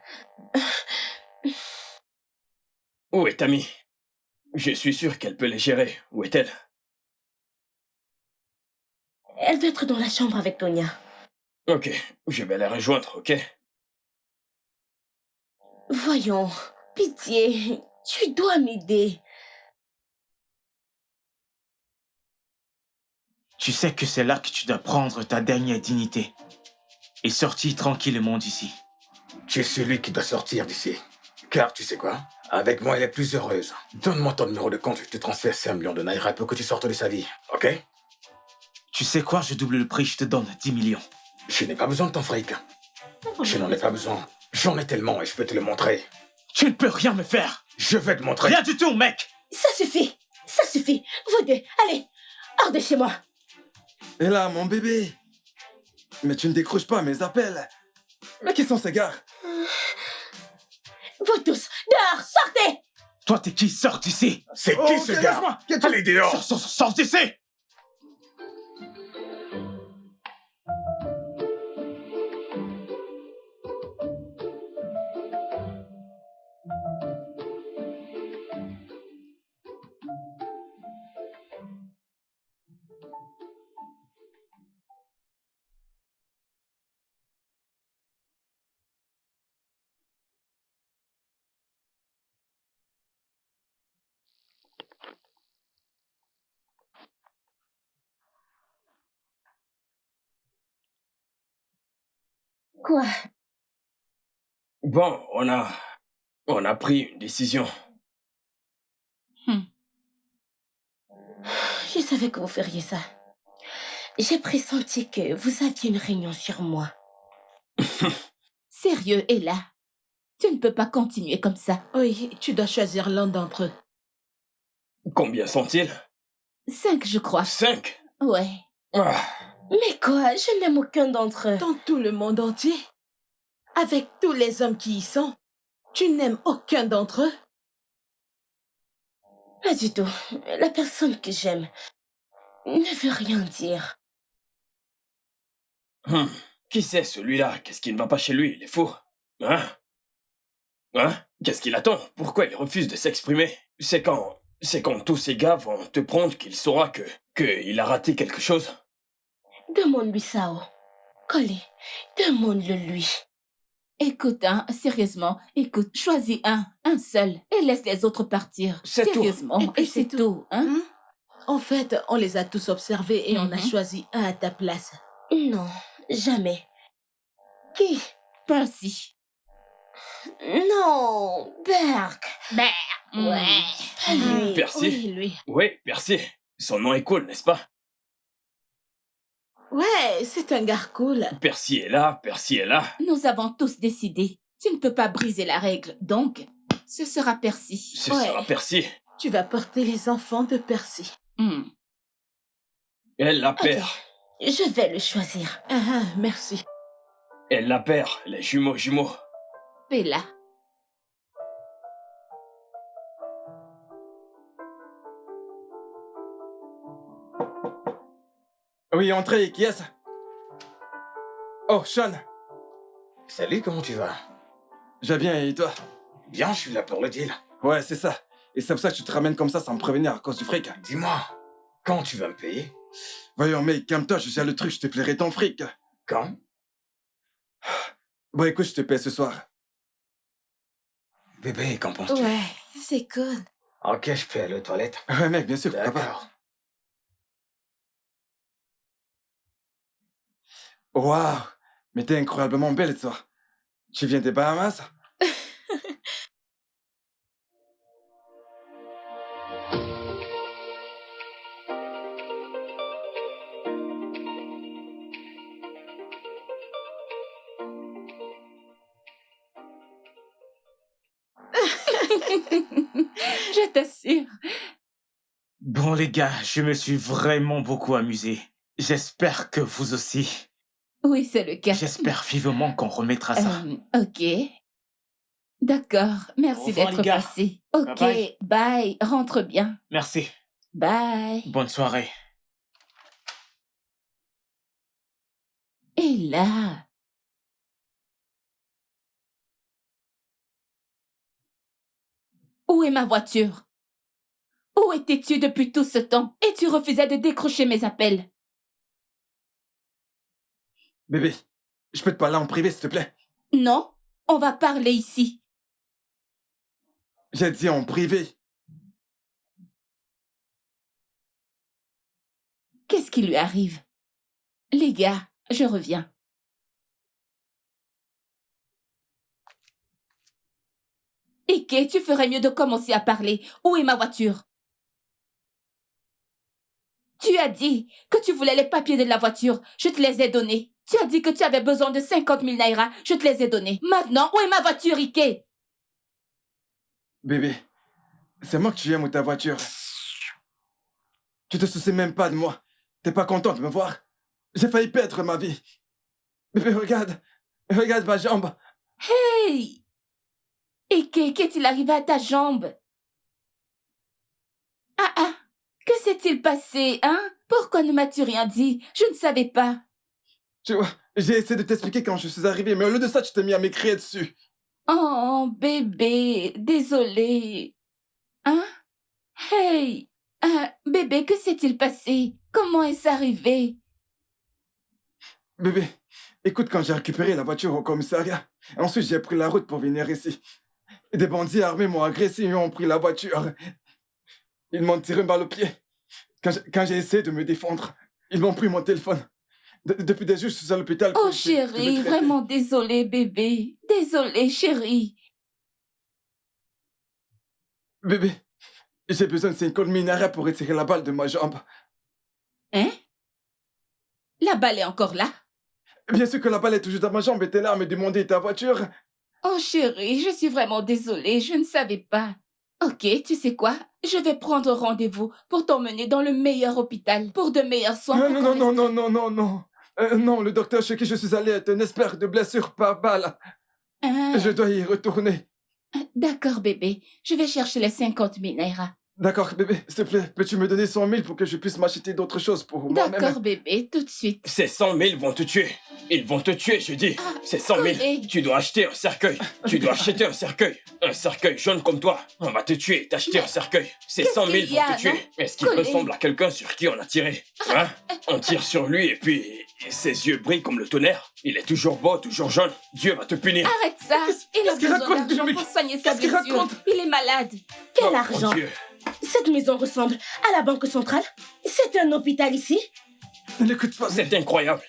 Où est Tammy? Je suis sûr qu'elle peut les gérer. Où est-elle? Elle doit être dans la chambre avec Tonya. Ok, je vais la rejoindre, ok? Voyons, pitié, tu dois m'aider. Tu sais que c'est là que tu dois prendre ta dernière dignité et sortir tranquillement d'ici. Tu es celui qui doit sortir d'ici. Car tu sais quoi? Avec moi, elle est plus heureuse. Donne-moi ton numéro de compte, je te transfère 5 millions de naira pour que tu sortes de sa vie, ok? Tu sais quoi, je double le prix, je te donne 10 millions. Je n'ai pas besoin de ton fric. Je n'en ai pas besoin. J'en ai tellement et je peux te le montrer. Tu ne peux rien me faire. Je vais te montrer. Rien du tout, mec. Ça suffit. Vous deux, allez, hors de chez moi. Et là, mon bébé. Mais tu ne décroches pas mes appels. Mais qui sont ces gars? Vous tous, dehors, sortez. Toi, t'es qui? Sors d'ici. C'est Oh, qui ok, ce gars? laisse-moi. Allez dehors. Sors d'ici. Quoi? Bon, on a pris une décision. Je savais que vous feriez ça. J'ai pressenti que vous aviez une réunion sur moi. Sérieux, Ella, tu ne peux pas continuer comme ça. Oui, tu dois choisir l'un d'entre eux. Combien sont-ils? 5, je crois. 5? Ouais. Ah, Mais quoi? Je n'aime aucun d'entre eux. Dans tout le monde entier, avec tous les hommes qui y sont, tu n'aimes aucun d'entre eux? Pas du tout. La personne que j'aime ne veut rien dire. Qui c'est celui-là? Qu'est-ce qui ne va pas chez lui? Il est fou. Hein? Qu'est-ce qu'il attend? Pourquoi il refuse de s'exprimer? C'est quand tous ces gars vont te prendre qu'il saura qu'il a raté quelque chose. Demande-lui ça. Collé, demande-le lui. Écoute, sérieusement, écoute, choisis un seul, et laisse les autres partir. C'est tout. Sérieusement, Et puis et c'est tout, hein? En fait, on les a tous observés et on a Mhm. choisi un à ta place. Non, jamais. Qui? Percy. Non, Berk. Ouais. Pas lui. Percy? Oui, lui. Oui, Percy. Son nom est cool, n'est-ce pas? Ouais, c'est un gars cool. Percy est là, Percy est là. Nous avons tous décidé. Tu ne peux pas briser la règle, donc ce sera Percy. Ce Ouais. sera Percy. Tu vas porter les enfants de Percy. Hmm. Elle la Ok, perd. je vais le choisir. Merci. Elle la perd, les jumeaux. Bella. Oui, entrez, qui est-ce? Oh, Sean. Salut, comment tu vas? Je vais bien, et toi? Bien, je suis là pour le deal. Ouais, c'est ça. Et c'est pour ça que tu te ramènes comme ça sans me prévenir à cause du fric. Dis-moi, quand tu vas me payer? Voyons, mec, calme-toi, je gère le truc, je te flairai ton fric. Quand? Bon, écoute, je te paie ce soir. Bébé, qu'en penses-tu? Ouais, c'est cool. Ok, je peux aller aux toilettes. Ouais, mec, bien sûr, pourquoi pas. D'accord. Waouh, mais t'es incroyablement belle, toi. Tu viens des Bahamas? Je t'assure. Bon, les gars, je me suis vraiment beaucoup amusé. J'espère que vous aussi. Oui, c'est le cas. J'espère vivement qu'on remettra ça. Ok. D'accord. Au Merci revoir, d'être les gars. passé. Ok, Bye bye. Rentre bien. Merci. Bye. Bonne soirée. Et là... Où est ma voiture? Où étais-tu depuis tout ce temps? Et tu refusais de décrocher mes appels. Bébé, je peux te parler en privé, s'il te plaît? Non, on va parler ici. J'ai dit en privé. Qu'est-ce qui lui arrive? Les gars, je reviens. Ike, tu ferais mieux de commencer à parler. Où est ma voiture? Tu as dit que tu voulais les papiers de la voiture. Je te les ai donnés. Tu as dit que tu avais besoin de 50 000 naira. Je te les ai donnés. Maintenant, où est ma voiture, Ike? Bébé, c'est moi que tu aimes ou ta voiture? Tu te soucies même pas de moi. T'es pas content de me voir? J'ai failli perdre ma vie. Bébé, regarde. Regarde ma jambe. Hey! Ike, qu'est-il arrivé à ta jambe? Que s'est-il passé, hein? Pourquoi ne m'as-tu rien dit? Je ne savais pas. Tu vois, j'ai essayé de t'expliquer quand je suis arrivé, mais au lieu de ça, tu t'es mis à m'écrire dessus. Oh, bébé, désolé. Hein? Hey! Bébé, que s'est-il passé? Comment est-ce arrivé? Bébé, écoute, quand j'ai récupéré la voiture au commissariat, ensuite j'ai pris la route pour venir ici. Des bandits armés m'ont agressé et ont pris la voiture. Ils m'ont tiré une balle au pied. Quand j'ai essayé de me défendre, ils m'ont pris mon téléphone. Depuis des jours, je suis à l'hôpital. Oh Je vais chérie, traiter. vraiment désolée bébé. Désolée chérie. Bébé, j'ai besoin de 50 minarets pour retirer la balle de ma jambe. Hein? La balle est encore là? Bien sûr que la balle est toujours dans ma jambe et t'es là à me demander ta voiture. Oh chérie, je suis vraiment désolée, je ne savais pas. Ok, tu sais quoi? Je vais prendre rendez-vous pour t'emmener dans le meilleur hôpital, pour de meilleurs soins. Non, pour non, qu'on non, non, non, non, non, non. Non, le docteur chez qui je suis allé est un expert de blessures par balle. Ah, Je dois y retourner. d'accord bébé, je vais chercher les 50 000 naira. D'accord, bébé, s'il te plaît, peux-tu me donner 100 000 pour que je puisse m'acheter d'autres choses pour moi-même? D'accord bébé, tout de suite. Ces 100 000 vont te tuer. Ils vont te tuer, je dis. Ah, Ces 100 000. collègue. Tu dois acheter un cercueil. Tu dois acheter un cercueil. Un cercueil jaune comme toi. On va te tuer et t'acheter un cercueil. Ces qu'est-ce 100 000 qu'il y a, vont te tuer. non? Est-ce qu'il Collègue. ressemble à quelqu'un sur qui on a tiré? Hein? On tire sur lui et puis ses yeux brillent comme le tonnerre. Il est toujours beau, toujours jaune. Dieu va te punir. Arrête ça. Il a qu'est-ce qu'il besoin raconte, d'argent mais pour soigner sa qu'est-ce qu'il blessure. raconte? Il est malade. Quel Oh, argent? mon Dieu. Cette maison ressemble à la banque centrale. C'est un hôpital ici. Ne l'écoute pas. C'est incroyable.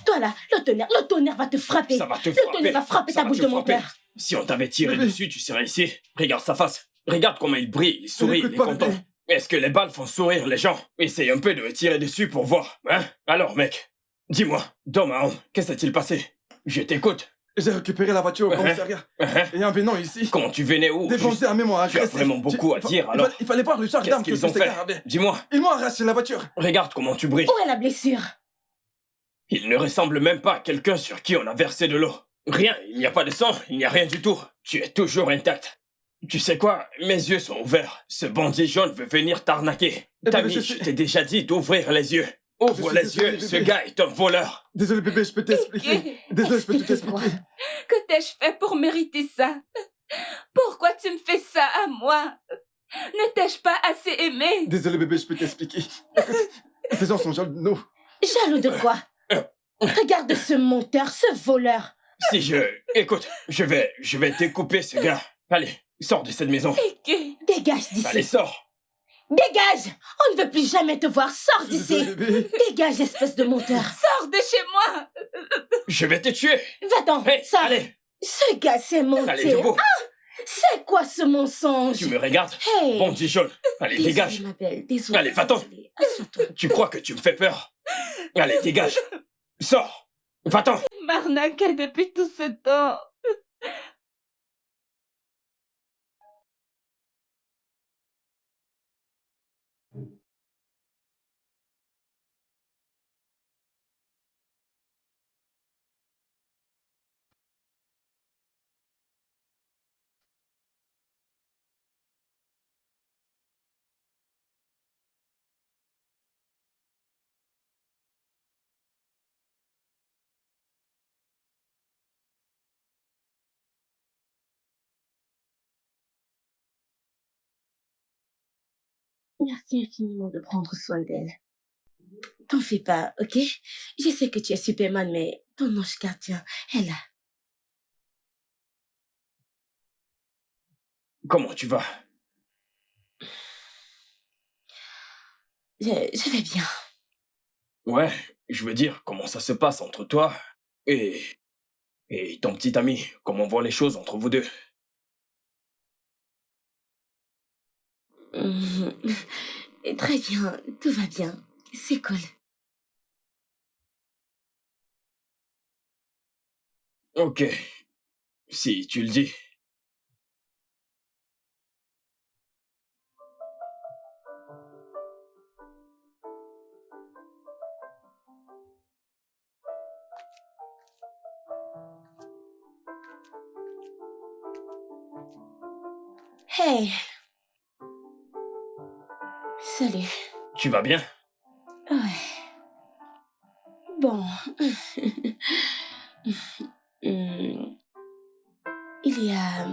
Toi là, le tonnerre va te frapper. Ça va te Le frapper. tonnerre va frapper Ça ta va bouche te de mon frapper. père. Si on t'avait tiré Bébé. dessus, tu serais ici. Regarde sa face. Regarde comment il brille, il sourit, N'écoute il est pas, content. bébé. Est-ce que les balles font sourire les gens? Essaye un peu de me tirer dessus pour voir. Hein? Alors, mec, dis-moi, dans ma honte, qu'est-ce qui s'est-il passé? Je t'écoute. J'ai récupéré la voiture au Uh-huh. commissariat. Hein? Et en venant ici, Comment tu venais où? des bandits armés m'ont Tu as agressé. vraiment beaucoup à dire, alors. Il fallait voir le genre Qu'est-ce d'armes que qu'ils ont ces fait? gars avaient. Dis-moi, Ils m'ont arraché la voiture. regarde comment tu brilles. Où est la blessure? Il ne ressemble même pas à quelqu'un sur qui on a versé de l'eau. Rien, il n'y a pas de sang, il n'y a rien du tout. Tu es toujours intact. Tu sais quoi? Mes yeux sont ouverts. Ce bandit jaune veut venir t'arnaquer. Eh ben, Tammy, je je suis- t'ai déjà dit d'ouvrir les yeux. Ouvre suis les désolé, yeux, ce bébé. gars est un voleur. Désolé bébé, je peux t'expliquer. Désolé, je peux tout Explique-moi. expliquer. Que t'ai-je fait pour mériter ça? Pourquoi tu me fais ça à moi? Ne t'ai-je pas assez aimé? Désolé bébé, je peux t'expliquer. Écoute, ces gens sont jaloux de nous. Jaloux de quoi? Regarde ce menteur, ce voleur. Si je... Écoute, je vais découper ce gars. Allez, sors de cette maison. Que- Dégage Allez, d'ici. sors. Dégage! On ne veut plus jamais te voir. Sors Désolé d'ici. bébé. Dégage, espèce de menteur. Sors de chez moi! Je vais te tuer. Va-t'en. Hey, Sors. allez, Ce gars s'est allez, monté. debout. C'est quoi ce mensonge? Tu me regardes? Hey. Bandit jaune. Allez, Désolée, dégage. ma belle. Désolée. Allez, va-t'en. Désolée. Assois-toi. Tu crois que tu me fais peur? Allez, dégage. Sors. Va-t'en. M'arnaquer depuis tout ce temps. Merci infiniment de prendre soin d'elle. T'en fais pas, ok? Je sais que tu es Superman, mais ton ange gardien est là. Comment tu vas? Je vais bien. Ouais, je veux dire, comment ça se passe entre toi et ton petit ami? Comment vont les choses entre vous deux? Mhm. Très bien, tout va bien. C'est cool. Ok, si tu le dis. Hey. Salut. Tu vas bien? Ouais. Bon. Il y a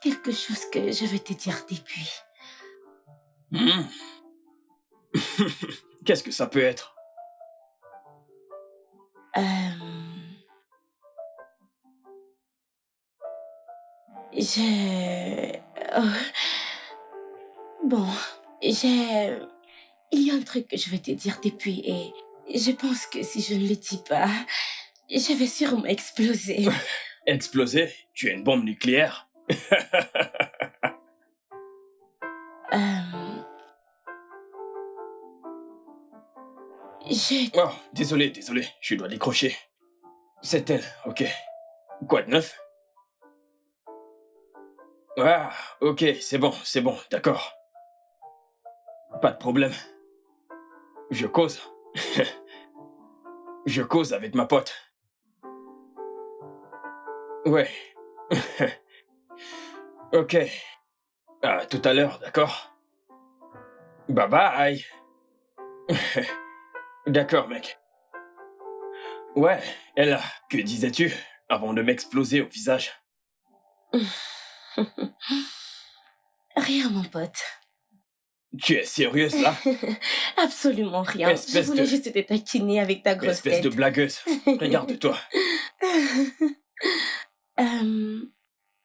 quelque chose que je veux te dire depuis. Hmm. Qu'est-ce que ça peut être? Oh. Bon, il y a un truc que je veux te dire depuis et Je pense que si je ne le dis pas, je vais sûrement exploser. Exploser? Tu es une bombe nucléaire? Oh, désolé, je dois décrocher. C'est elle, ok. Quoi de neuf? Ah, ok, c'est bon, d'accord. Pas de problème. Je cause. Je cause avec ma pote. Ouais. Ok. À tout à l'heure, d'accord? Bye bye. D'accord, mec. Ouais, Ella, que disais-tu avant de m'exploser au visage? Rien, mon pote. Tu es sérieuse, là? Absolument rien. Je voulais juste te taquiner avec ta grosse tête. Espèce de blagueuse. Regarde-toi.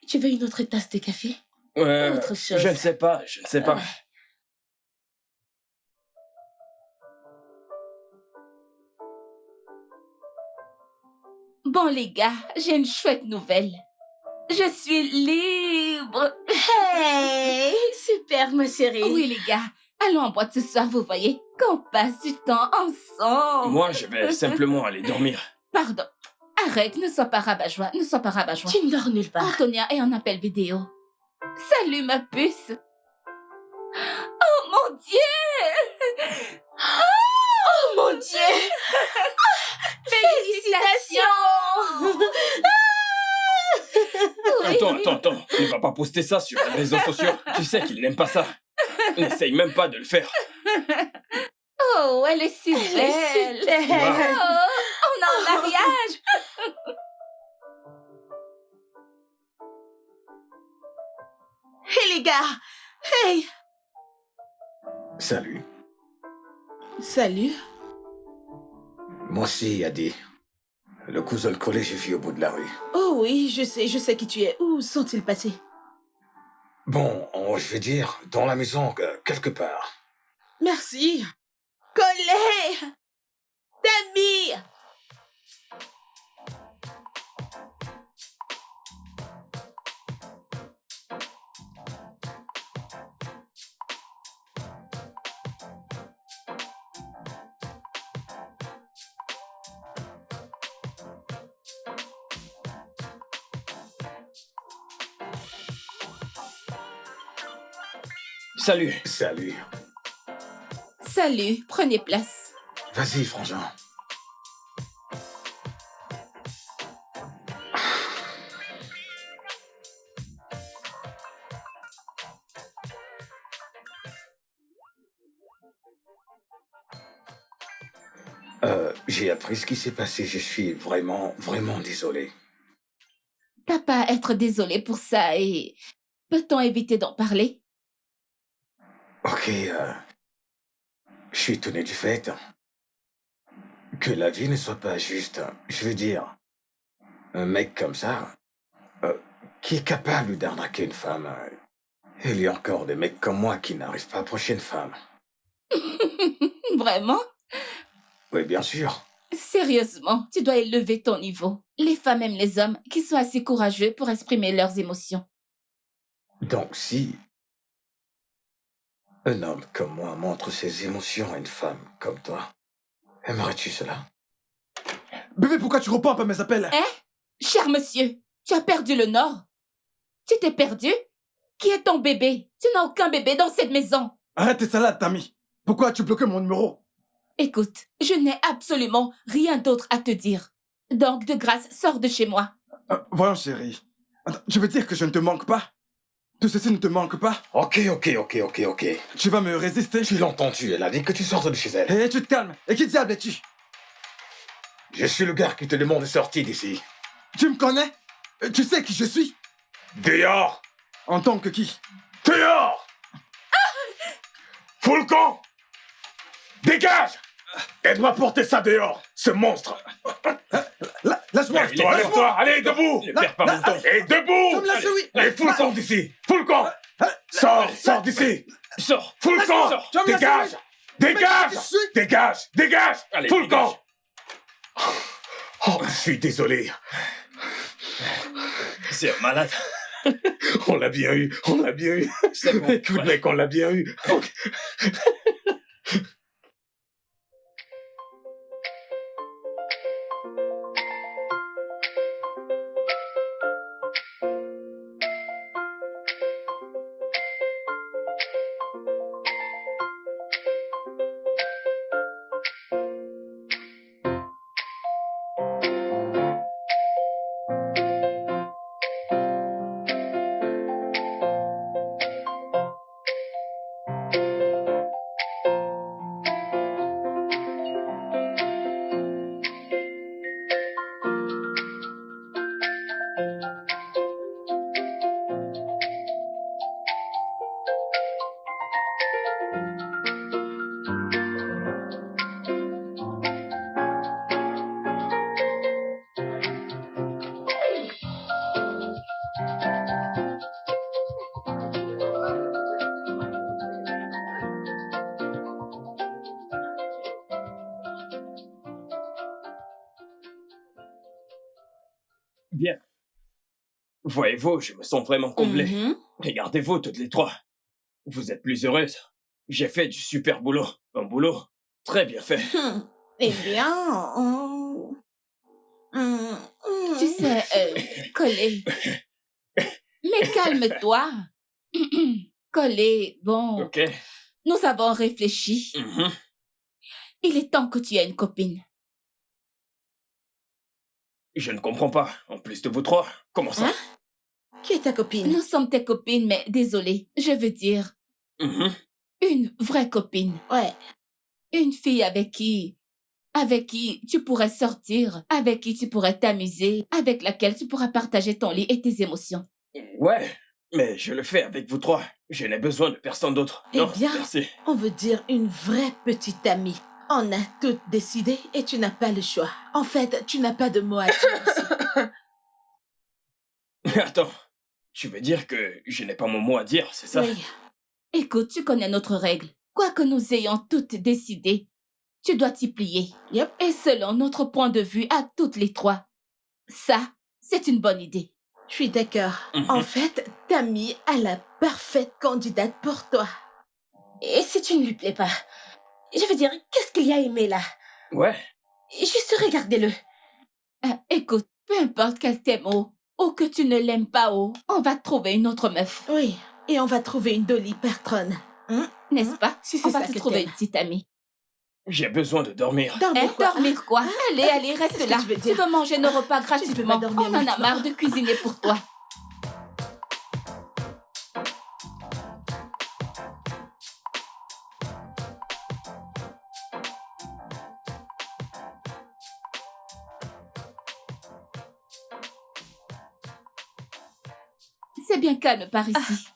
Tu veux une autre tasse de café? Autre chose. Je ne sais pas. Bon, les gars, j'ai une chouette nouvelle. Je suis libre. Hey, super, ma chérie. Oui, les gars, allons en boîte ce soir, vous voyez, qu'on passe du temps ensemble. Moi, je vais simplement aller dormir. Pardon. Arrête, ne sois pas rabat-joie, Tu ne dors nulle part. Antonia est en appel vidéo. Salut, ma puce. Oh, mon Dieu. Oh, mon Dieu. Félicitations. Attends. Ne va pas poster ça sur les réseaux sociaux. Tu sais qu'il n'aime pas ça. N'essaye même pas de le faire. Oh, elle est si belle. Wow. Oh, on a un mariage. Hé les gars! Hey! Salut. Salut. Moi aussi, Yadi. Le cousin de collège, j'ai vu au bout de la rue. Oh oui, je sais qui tu es. Où sont-ils passés? Bon, je vais dire, dans la maison, quelque part. Merci. Collé! Dami! Salut. Salut, prenez place. Vas-y, frangin. J'ai appris ce qui s'est passé. Je suis vraiment désolé. T'as pas à être désolé pour ça et... Peut-on éviter d'en parler? Ok, je suis étonné du fait que la vie ne soit pas juste. Je veux dire, un mec comme ça, qui est capable d'arnaquer une femme. Il y a encore des mecs comme moi qui n'arrivent pas à approcher une femme. Vraiment? Oui, bien sûr. Sérieusement, tu dois élever ton niveau. Les femmes aiment les hommes qui sont assez courageux pour exprimer leurs émotions. Donc si un homme comme moi montre ses émotions à une femme comme toi, aimerais-tu cela? Bébé, pourquoi tu réponds pas à mes appels? Cher monsieur, tu as perdu le nord? Tu t'es perdu? Qui est ton bébé? Tu n'as aucun bébé dans cette maison. Arrête tes salades, Tammy. Pourquoi as-tu bloqué mon numéro? Écoute, je n'ai absolument rien d'autre à te dire. Donc, de grâce, sors de chez moi. Voyons, chérie. Attends, je veux dire que je ne te manque pas. Tout ceci ne te manque pas. Ok. Tu vas me résister. Tu l'as entendu, elle a dit que tu sortes de chez elle. Hé, tu te calmes. Et qui diable es-tu? Je suis le gars qui te demande de sortir d'ici. Tu me connais? Tu sais qui je suis? Dehors! En tant que qui? Dehors! Fous le camp! Dégage! Aide-moi à porter ça dehors, ce monstre! Laisse-moi! Lève-toi, allez, debout! Ne perds pas mon temps. Et debout! Tu me laisses, oui! Et fous le camp d'ici! Fous le camp! Sors d'ici! Sors. Fous le camp! Tu vas me laisser, Dégage! Dégage! Dégage! Dégage! Allez, Tout le dégage. camp! Oh, je suis désolé. C'est un malade. On l'a bien eu, on l'a bien eu. C'est bon. Écoute, voilà. mec, on l'a bien eu. Ok. Bien. Voyez-vous, je me sens vraiment comblé. Mhm. Regardez-vous toutes les trois. Vous êtes plus heureuses. J'ai fait du super boulot. Un boulot très bien fait. Eh bien... Tu sais, Collé. Mais calme-toi. Collé, bon, Ok. nous avons réfléchi. Mhm. Il est temps que tu aies une copine. Je ne comprends pas. En plus de vous trois, comment ça? Hein? Qui est ta copine? Nous sommes tes copines, mais désolé, je veux dire Mhm. une vraie copine. Ouais. Une fille avec qui tu pourrais sortir, avec qui tu pourrais t'amuser, avec laquelle tu pourras partager ton lit et tes émotions. Ouais, mais je le fais avec vous trois. Je n'ai besoin de personne d'autre. Eh Non, bien. merci. On veut dire une vraie petite amie. On a toutes décidé et tu n'as pas le choix. En fait, tu n'as pas de mot à dire ici. Attends, tu veux dire que je n'ai pas mon mot à dire, c'est ça? Oui. Écoute, tu connais notre règle. Quoi que nous ayons toutes décidé, tu dois t'y plier. Yep. Et selon notre point de vue à toutes les trois, ça, c'est une bonne idée. Je suis d'accord. Mhm. En fait, Tammy a la parfaite candidate pour toi. Et si tu ne lui plais pas? Je veux dire, qu'est-ce qu'il y a aimé là? Ouais, Juste regardez-le. Écoute, peu importe qu'elle t'aime ou que tu ne l'aimes pas on va trouver une autre meuf. Oui. Et on va trouver une Dolly Partron. N'est-ce pas? Si c'est On va ça te que trouver t'aimes. une petite amie. j'ai besoin de dormir. Dormir quoi? Dormir quoi? Allez, reste Qu'est-ce que là. tu veux Tu dire? veux manger nos repas Tu peux pas gratuitement. dormir On en a maintenant. marre de cuisiner pour toi. C'est bien calme par ici.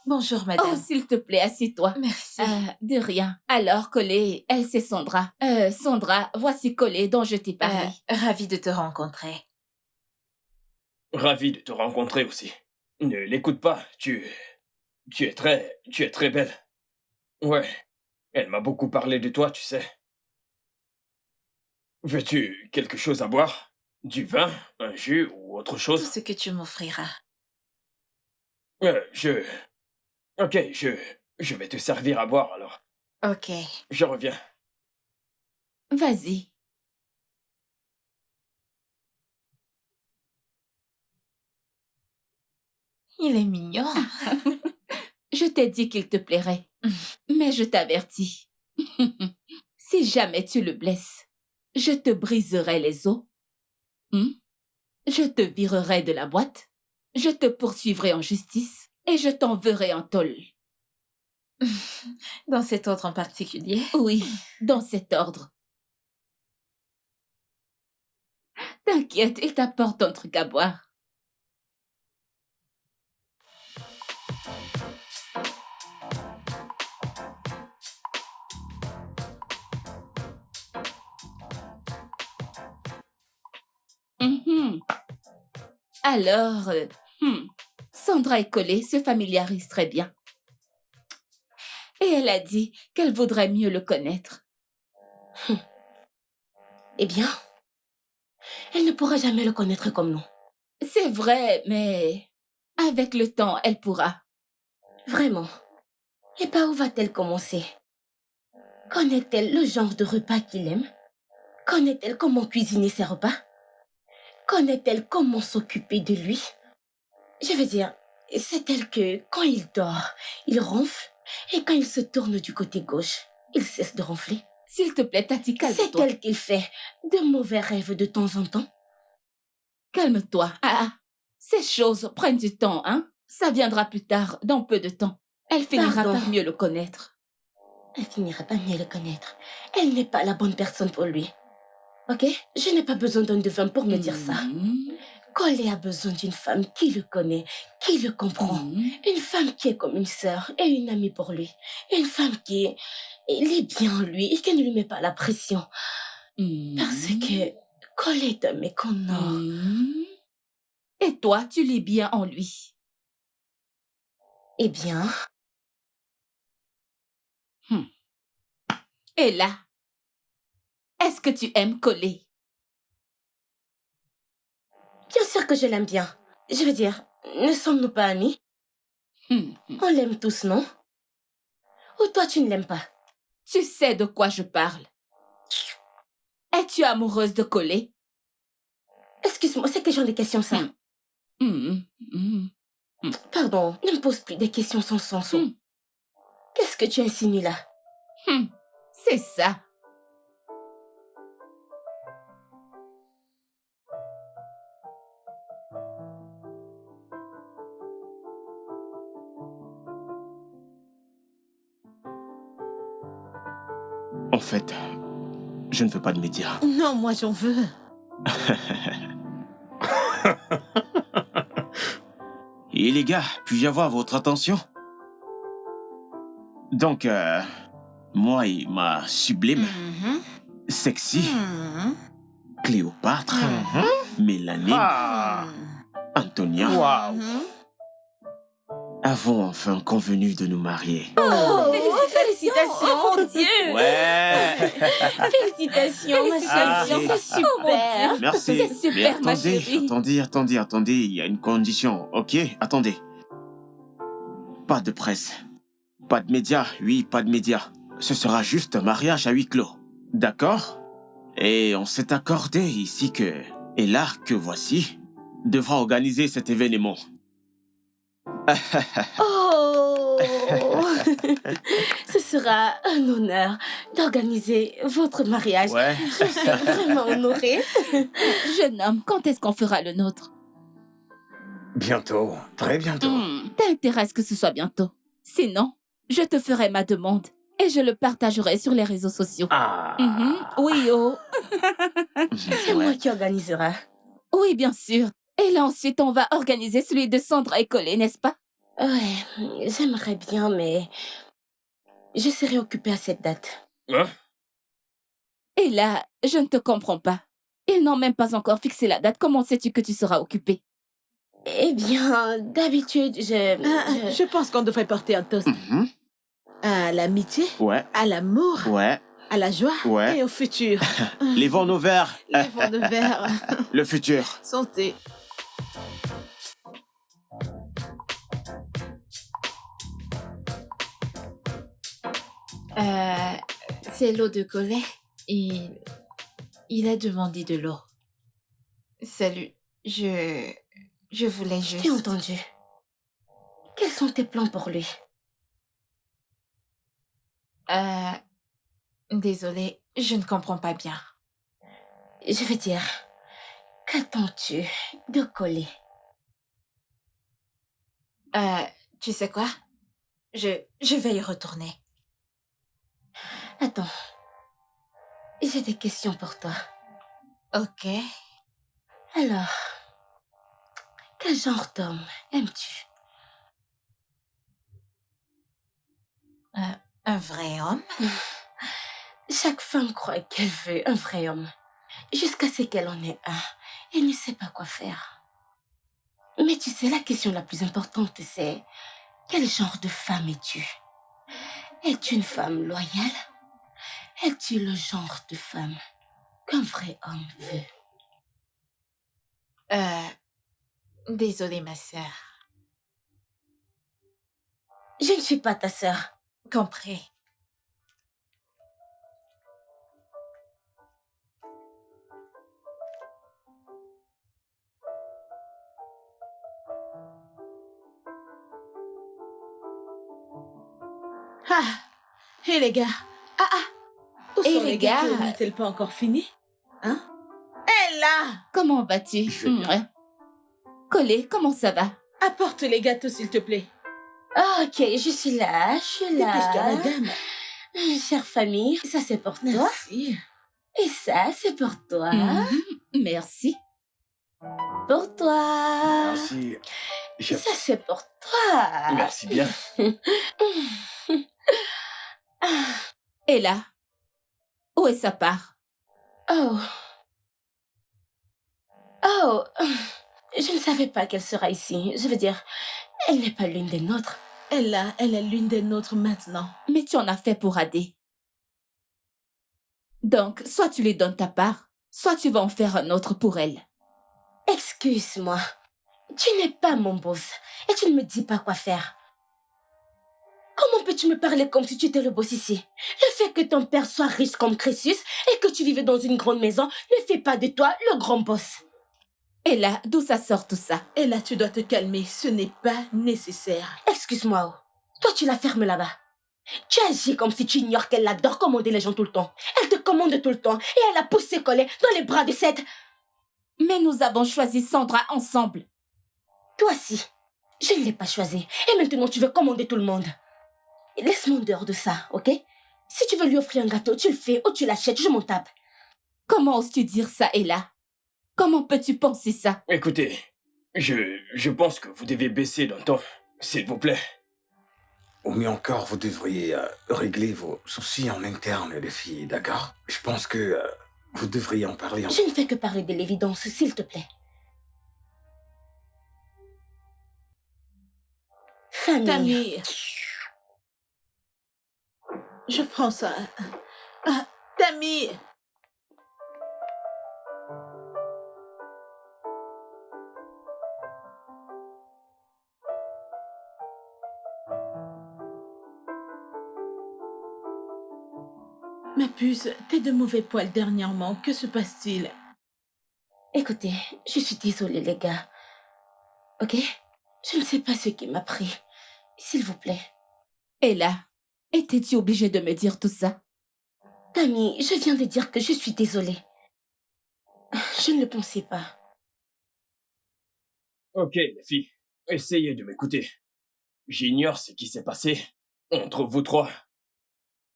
Bonjour, Oh, madame. s'il te plaît, assieds-toi. Merci. De rien. Alors, Collé, elle, c'est Sandra. Sandra, voici Collé dont je t'ai parlé. Ravie de te rencontrer. Ravi de te rencontrer aussi. Ne l'écoute pas, tu es très belle. Ouais, elle m'a beaucoup parlé de toi, tu sais. Veux-tu quelque chose à boire? Du vin, un jus ou autre Tout chose? ce que tu m'offriras. Ok, je vais te servir à boire alors. Ok. Je reviens. Vas-y. Il est mignon. Je t'ai dit qu'il te plairait. Mais je t'avertis. Si jamais tu le blesses, je te briserai les os. Je te virerai de la boîte. Je te poursuivrai en justice. Et je t'enverrai en tôle. Dans cet ordre en particulier. Oui, dans cet ordre. T'inquiète, il t'apporte un truc à boire. Alors, Sandra et Collé se familiarisent très bien. Et Et elle a dit qu'elle voudrait mieux le connaître. Eh bien, elle ne pourra jamais le connaître comme nous. C'est vrai, mais avec le temps, elle pourra. Vraiment. Et par où va-t-elle commencer? Connaît-elle le genre de repas qu'il aime? Connaît-elle comment cuisiner ses repas? Connaît-elle comment s'occuper de lui? Je veux dire, sait-elle que quand il dort, il ronfle et quand il se tourne du côté gauche, il cesse de ronfler? S'il te plaît, Tati, calme-toi. Sait-elle qu'il fait de mauvais rêves de temps en temps? Calme-toi. Ces choses prennent du temps, hein? Ça viendra plus tard, dans peu de temps. Elle finira Pardon. par mieux le connaître. Elle finira par mieux le connaître. Elle n'est pas la bonne personne pour lui. Ok? Je n'ai pas besoin d'un devin pour me dire ça. Colé a besoin d'une femme qui le connaît, qui le comprend. Une femme qui est comme une sœur et une amie pour lui. Une femme qui est bien en lui et qui ne lui met pas la pression. Parce que Colé est un méconnaissant. Et toi, tu l'es bien en lui. Eh bien... Et là, est-ce que tu aimes Colé? Bien sûr que je l'aime bien. Je veux dire, ne sommes-nous pas amis? On l'aime tous, non? Ou toi, tu ne l'aimes pas? Tu sais de quoi je parle. Es-tu amoureuse de Colé? Excuse-moi, c'est quel genre de questions, ça? Pardon, ne me pose plus des questions sans sens. Qu'est-ce que tu insinues là? C'est ça. En fait, je ne veux pas de médias. Non, moi j'en veux. Et les gars, puis-je avoir votre attention? Donc, moi et ma sublime, sexy, Cléopâtre, Mélanie, Antonia, avons enfin convenu de nous marier. Félicitations, mon Dieu! Ouais. Félicitations, ma chérie, Ah, c'est super! Merci. C'est super, Mais ma chérie. attendez, il y a une condition, ok? Attendez. Pas de presse. Pas de médias, oui, pas de médias. Ce sera juste un mariage à huis clos. D'accord? Et on s'est accordé ici que... Et là, que voici, devra organiser cet événement. Oh! Ce sera un honneur d'organiser votre mariage. Ouais. Je suis vraiment honorée. Jeune homme, quand est-ce qu'on fera le nôtre? Bientôt, très bientôt. T'intéresse que ce soit bientôt. Sinon, je te ferai ma demande et je le partagerai sur les réseaux sociaux. Oui, oh. C'est moi qui organisera. Oui, bien sûr. Et là, ensuite, on va organiser celui de Sandra et Colé, n'est-ce pas? Ouais, j'aimerais bien, mais je serai occupée à cette date. Hein? Et là, je ne te comprends pas. Ils n'ont même pas encore fixé la date. Comment sais-tu que tu seras occupée? Eh bien, d'habitude, Je pense qu'on devrait porter un toast à l'amitié, Ouais, à l'amour, ouais, à la joie ouais. et au futur. Levons nos verres. Les vents de verre. Le futur. Santé. C'est l'eau de Collet. Il a demandé de l'eau. Salut, je voulais juste... J'ai entendu. Quels sont tes plans pour lui? Désolée, je ne comprends pas bien. Je veux dire, qu'attends-tu de Collet? Tu sais quoi? Je vais y retourner. Attends, j'ai des questions pour toi. Ok. Alors, quel genre d'homme aimes-tu? Un vrai homme? Chaque femme croit qu'elle veut un vrai homme, jusqu'à ce qu'elle en ait un et ne sait pas quoi faire. Mais tu sais, la question la plus importante, c'est quel genre de femme es-tu? Es-tu une femme loyale? Es-tu le genre de femme qu'un vrai homme veut? Désolée, ma sœur. Je ne suis pas ta sœur. Compris. Ah, hé les gars. Où Hé, sont les gâteaux? gars. N'est-elle pas encore finie? Hein? Hé là! Comment vas-tu? Je vais bien. Colé, comment ça va? Apporte les gâteaux, s'il te plaît. Ah, ok, je suis là. Dépêche-toi, madame. Chère famille, ça c'est pour toi. Merci. Et ça c'est pour toi. Merci. Pour toi. Merci. Ça c'est pour toi. Merci bien. Et là? Où est sa part? Oh. Oh. Je ne savais pas qu'elle sera ici. Je veux dire, elle n'est pas l'une des nôtres. Elle est l'une des nôtres maintenant. Mais tu en as fait pour Adé. Donc, soit tu lui donnes ta part, soit tu vas en faire un autre pour elle. Excuse-moi. Tu n'es pas mon boss et tu ne me dis pas quoi faire. Comment peux-tu me parler comme si tu étais le boss ici? Le fait que ton père soit riche comme Crésus et que tu vivais dans une grande maison ne fait pas de toi le grand boss. Et là, d'où ça sort tout ça? Et là, tu dois te calmer. Ce n'est pas nécessaire. Excuse-moi, oh. Toi tu la fermes là-bas. Tu agis comme si tu ignores qu'elle adore commander les gens tout le temps. Elle te commande tout le temps et elle a poussé Collet dans les bras de Seth. Mais nous avons choisi Sandra ensemble. Toi aussi, je ne l'ai pas choisi. Et maintenant tu veux commander tout le monde. Laisse-moi en dehors de ça, ok? Si tu veux lui offrir un gâteau, tu le fais ou tu l'achètes, je m'en tape. Comment oses-tu dire ça, Ella? Comment peux-tu penser ça? Écoutez, je pense que vous devez baisser d'un ton, s'il vous plaît. Ou mieux encore, vous devriez régler vos soucis en interne, les filles, d'accord? Je pense que vous devriez en parler en... Je ne fais que parler de l'évidence, s'il te plaît. Famille. Tammy. Je prends ça. Ah, Tammy. Ma puce, t'es de mauvais poil dernièrement. Que se passe-t-il? Écoutez, je suis désolée, les gars. Ok? Je ne sais pas ce qui m'a pris. S'il vous plaît. Ella, étais-tu obligée de me dire tout ça? Tammy, je viens de dire que je suis désolée. Je ne le pensais pas. Ok, les filles, essayez de m'écouter. J'ignore ce qui s'est passé entre vous trois.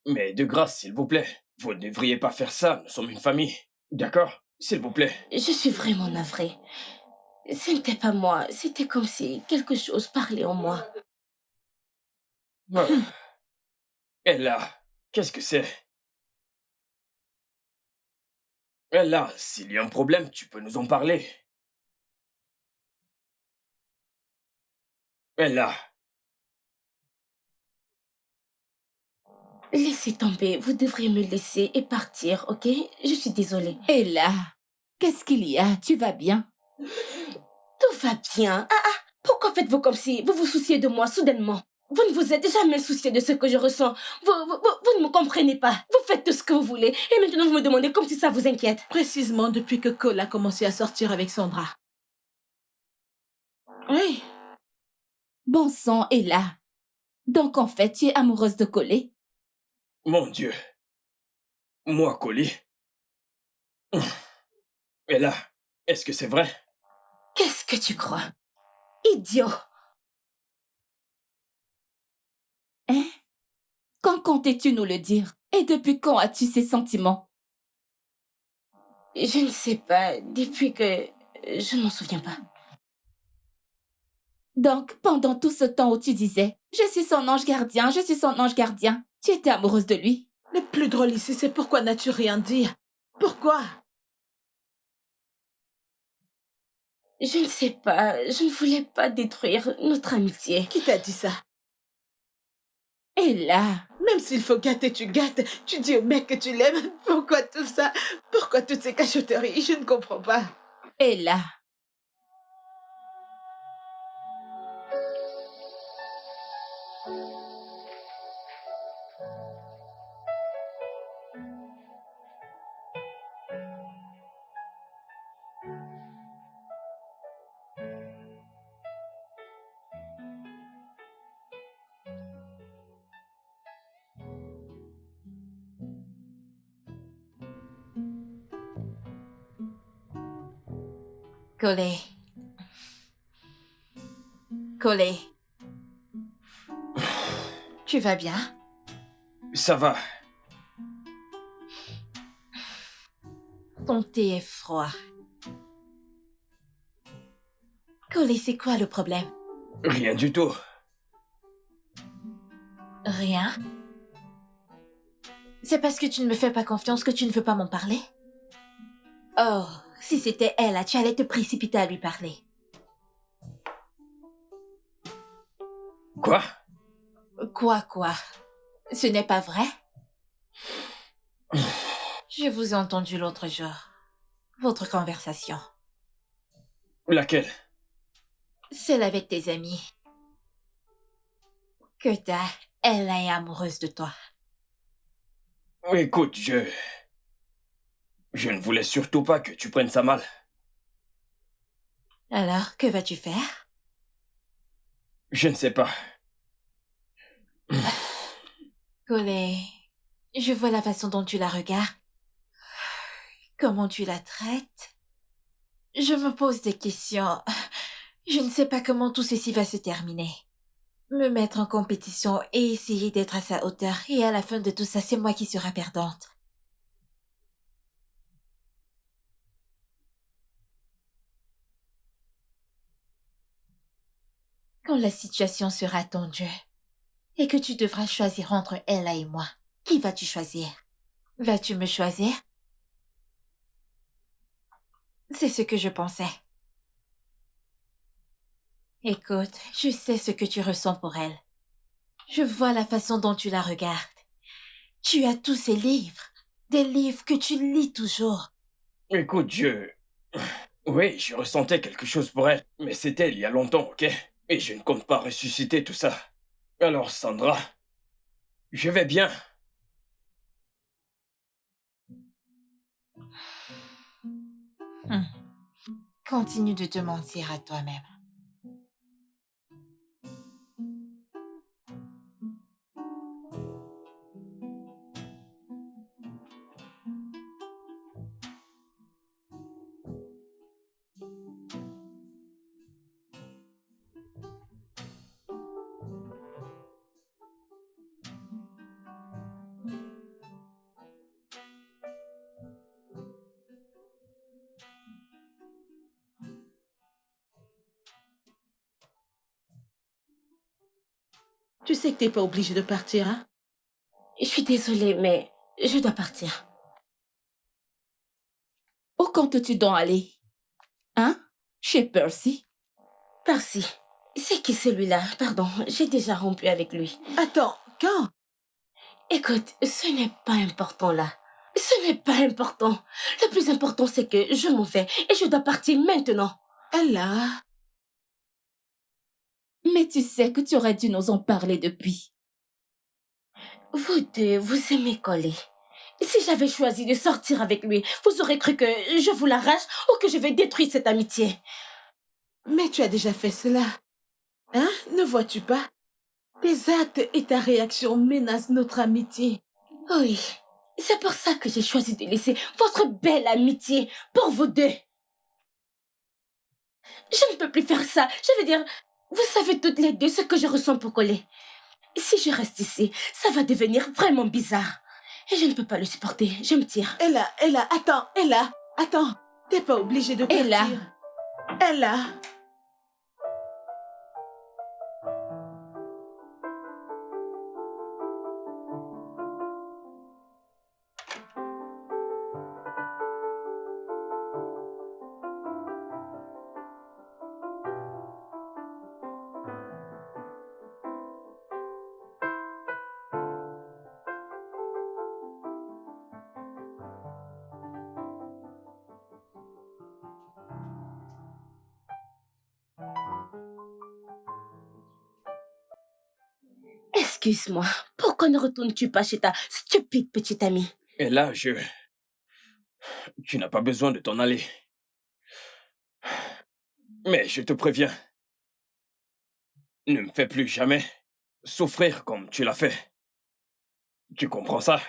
Mais de grâce, s'il vous plaît, vous ne devriez pas faire ça, nous sommes une famille. D'accord? S'il vous plaît. Je suis vraiment navrée. Ce n'était pas moi, c'était comme si quelque chose parlait en moi. Ah. Ella, qu'est-ce que c'est? Ella, s'il y a un problème, tu peux nous en parler. Ella, Laissez tomber, vous devriez me laisser et partir, ok? Je suis désolée. Ella, qu'est-ce qu'il y a? Tu vas bien? Tout va bien. Pourquoi faites-vous comme si vous vous souciez de moi soudainement? Vous ne vous êtes jamais soucié de ce que je ressens. Vous ne me comprenez pas. Vous faites tout ce que vous voulez. Et maintenant, vous me demandez comme si ça vous inquiète. Précisément depuis que Cole a commencé à sortir avec Sandra. Oui. Bon sang, Ella. Donc en fait, tu es amoureuse de Colé? mon Dieu. Moi, Collie. Ella, est-ce que c'est vrai? Qu'est-ce que tu crois? Idiot! Hein? Quand comptais-tu nous le dire? Et depuis quand as-tu ces sentiments? Je ne sais pas. Depuis que... Je ne m'en souviens pas. Donc, pendant tout ce temps où tu disais « Je suis son ange gardien, je suis son ange gardien », tu étais amoureuse de lui? Le plus drôle ici, c'est pourquoi n'as-tu rien dit? Pourquoi? Je ne sais pas. Je ne voulais pas détruire notre amitié. Qui t'a dit ça? Et là, Même s'il faut gâter, tu gâtes. Tu dis au mec que tu l'aimes. Pourquoi tout ça? Pourquoi toutes ces cachotteries? Je ne comprends pas. Et là, Collé. Collé. Tu vas bien? Ça va. Ton thé est froid. Collé, c'est quoi le problème? Rien du tout. Rien? C'est parce que tu ne me fais pas confiance que tu ne veux pas m'en parler? Oh, si c'était elle, tu allais te précipiter à lui parler. Quoi? Quoi? Ce n'est pas vrai? Je vous ai entendu l'autre jour. Votre conversation. Laquelle? Celle avec tes amis. Que elle est amoureuse de toi. Écoute, je ne voulais surtout pas que tu prennes ça mal. Alors, que vas-tu faire? Je ne sais pas. Collé, je vois la façon dont tu la regardes. Comment tu la traites. Je me pose des questions. Je ne sais pas comment tout ceci va se terminer. Me mettre en compétition et essayer d'être à sa hauteur. Et à la fin de tout ça, c'est moi qui serai perdante. Quand la situation sera tendue et que tu devras choisir entre elle et moi, qui vas-tu choisir? Vas-tu me choisir? C'est ce que je pensais. Écoute, je sais ce que tu ressens pour elle. Je vois la façon dont tu la regardes. Tu as tous ces livres, des livres que tu lis toujours. Écoute, oui, je ressentais quelque chose pour elle, mais c'était il y a longtemps, ok? Et je ne compte pas ressusciter tout ça. Alors, Sandra, je vais bien. Continue de te mentir à toi-même. Tu sais que t'es pas obligé de partir, hein? Je suis désolée, mais je dois partir. où comptes-tu donc aller? Hein? Chez Percy? Percy, c'est qui celui-là? Pardon, j'ai déjà rompu avec lui. Attends, quand? Écoute, ce n'est pas important là. Ce n'est pas important. Le plus important, c'est que je m'en vais et je dois partir maintenant. Ella, Mais tu sais que tu aurais dû nous en parler depuis. Vous deux, vous aimez coller. Si j'avais choisi de sortir avec lui, vous aurez cru que je vous l'arrache ou que je vais détruire cette amitié. mais tu as déjà fait cela. Hein? Ne vois-tu pas? Tes actes et ta réaction menacent notre amitié. Oui, c'est pour ça que j'ai choisi de laisser votre belle amitié pour vous deux. Je ne peux plus faire ça. Je veux dire, vous savez toutes les deux ce que je ressens pour coller. Si je reste ici, ça va devenir vraiment bizarre. Et je ne peux pas le supporter. Je me tire. Ella, attends. T'es pas obligée de partir. Ella. Ella. Excuse-moi, pourquoi ne retournes-tu pas chez ta stupide petite amie? Et là, Tu n'as pas besoin de t'en aller. Mais je te préviens, ne me fais plus jamais souffrir comme tu l'as fait. Tu comprends ça?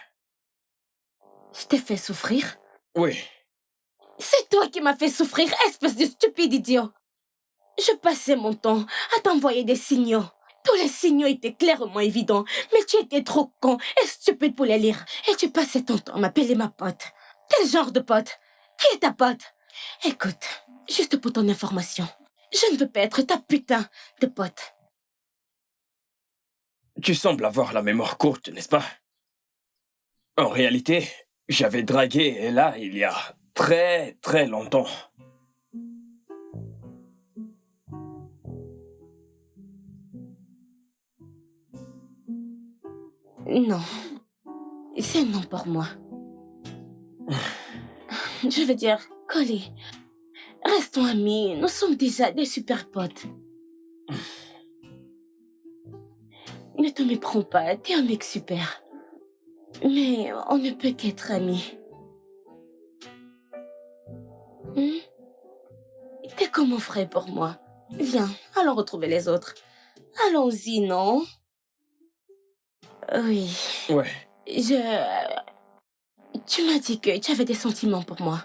Je t'ai fait souffrir? Oui. C'est toi qui m'as fait souffrir, espèce de stupide idiot! Je passais mon temps à t'envoyer des signaux. Tous les signaux étaient clairement évidents, mais tu étais trop con et stupide pour les lire. Et tu passais ton temps à m'appeler ma pote. Quel genre de pote? Qui est ta pote? Écoute, juste pour ton information, je ne veux pas être ta putain de pote. Tu sembles avoir la mémoire courte, n'est-ce pas? En réalité, j'avais dragué Ella il y a très très longtemps. Non, c'est non pour moi. Je veux dire, Collie, restons amis, nous sommes déjà des super potes. Ne te méprends pas, t'es un mec super. Mais on ne peut qu'être amis. T'es comme mon frère pour moi. Viens, allons retrouver les autres. Allons-y, non? Oui. Ouais. Tu m'as dit que tu avais des sentiments pour moi.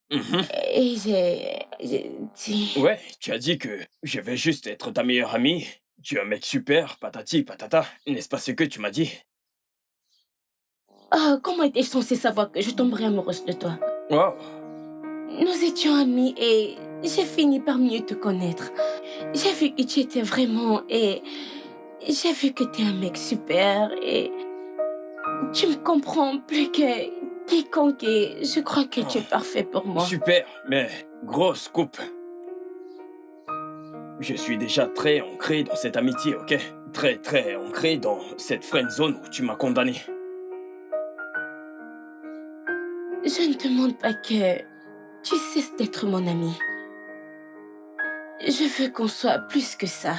Et j'ai dit... Ouais, tu as dit que je vais juste être ta meilleure amie. Tu es un mec super, patati patata. N'est-ce pas ce que tu m'as dit? Oh, comment étais-je censée savoir que je tomberais amoureuse de toi? Wow. Nous étions amis et j'ai fini par mieux te connaître. J'ai vu que tu étais vraiment et j'ai vu que tu es un mec super et tu me comprends plus que quiconque et je crois que tu es parfait pour moi. Super, mais grosse coupe. Je suis déjà très ancré dans cette amitié, ok? Très très ancré dans cette friend zone où tu m'as condamné. Je ne demande pas que tu cesses d'être mon ami. Je veux qu'on soit plus que ça.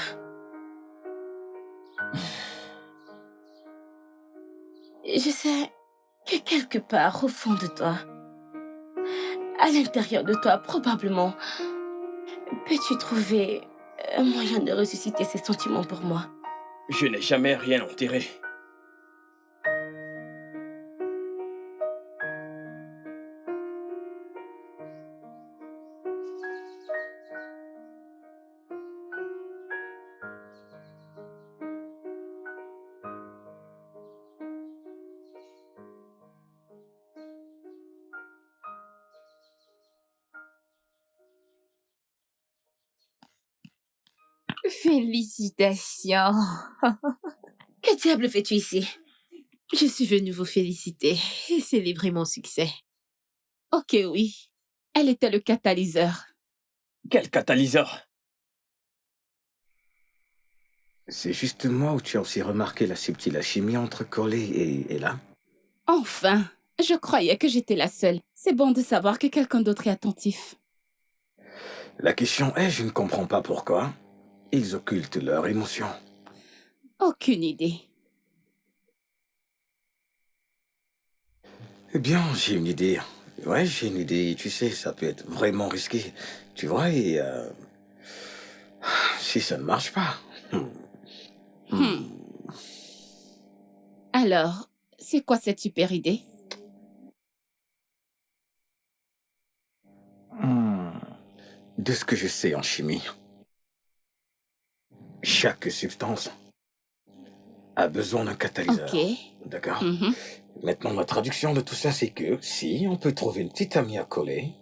Je sais que quelque part au fond de toi, à l'intérieur de toi probablement, peux-tu trouver un moyen de ressusciter ces sentiments pour moi? Je n'ai jamais rien enterré. Félicitations. Que diable fais-tu ici? Je suis venue vous féliciter et célébrer mon succès. Ok, oui. Elle était le catalyseur. Quel catalyseur? C'est justement où tu as aussi remarqué la subtile alchimie entre Collie et Ella. Enfin, je croyais que j'étais la seule. C'est bon de savoir que quelqu'un d'autre est attentif. La question est, je ne comprends pas pourquoi ils occultent leurs émotions. Aucune idée. Eh bien, j'ai une idée. Ouais, j'ai une idée. Tu sais, ça peut être vraiment risqué. Tu vois, et si ça ne marche pas... Alors, c'est quoi cette super idée? De ce que je sais en chimie, chaque substance a besoin d'un catalyseur. Ok. D'accord? Maintenant, la traduction de tout ça, c'est que si on peut trouver une petite amie à coller,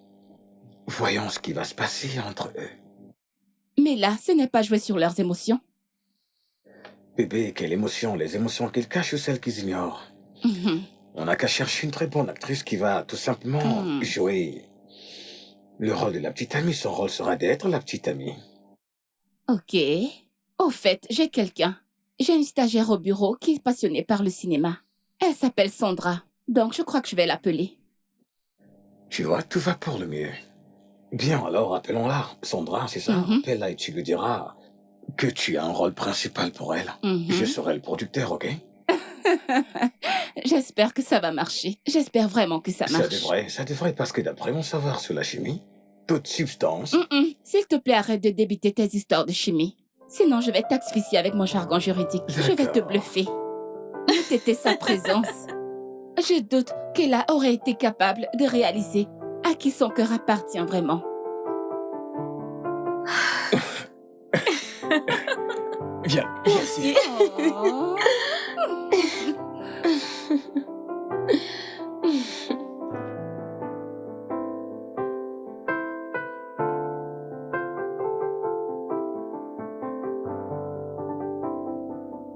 voyons ce qui va se passer entre eux. Mais là, ce n'est pas jouer sur leurs émotions. Bébé, quelle émotion? Les émotions qu'ils cachent ou celles qu'ils ignorent? On n'a qu'à chercher une très bonne actrice qui va tout simplement jouer le rôle de la petite amie. Son rôle sera d'être la petite amie. Ok. Au fait, j'ai quelqu'un. J'ai une stagiaire au bureau qui est passionnée par le cinéma. Elle s'appelle Sandra. Donc, je crois que je vais l'appeler. Tu vois, tout va pour le mieux. Bien, alors appelons-la. Sandra, c'est ça? Appelle-la et tu lui diras que tu as un rôle principal pour elle. Mhm. Je serai le producteur, ok? J'espère que ça va marcher. J'espère vraiment que ça marche. Ça devrait, parce que d'après mon savoir sur la chimie, toute substance... S'il te plaît, arrête de débiter tes histoires de chimie. Sinon, je vais t'asphyxier avec mon jargon juridique. Je vais te bluffer. N'eût été sa présence. Je doute qu'elle aurait été capable de réaliser à qui son cœur appartient vraiment. Viens, ici. Oh.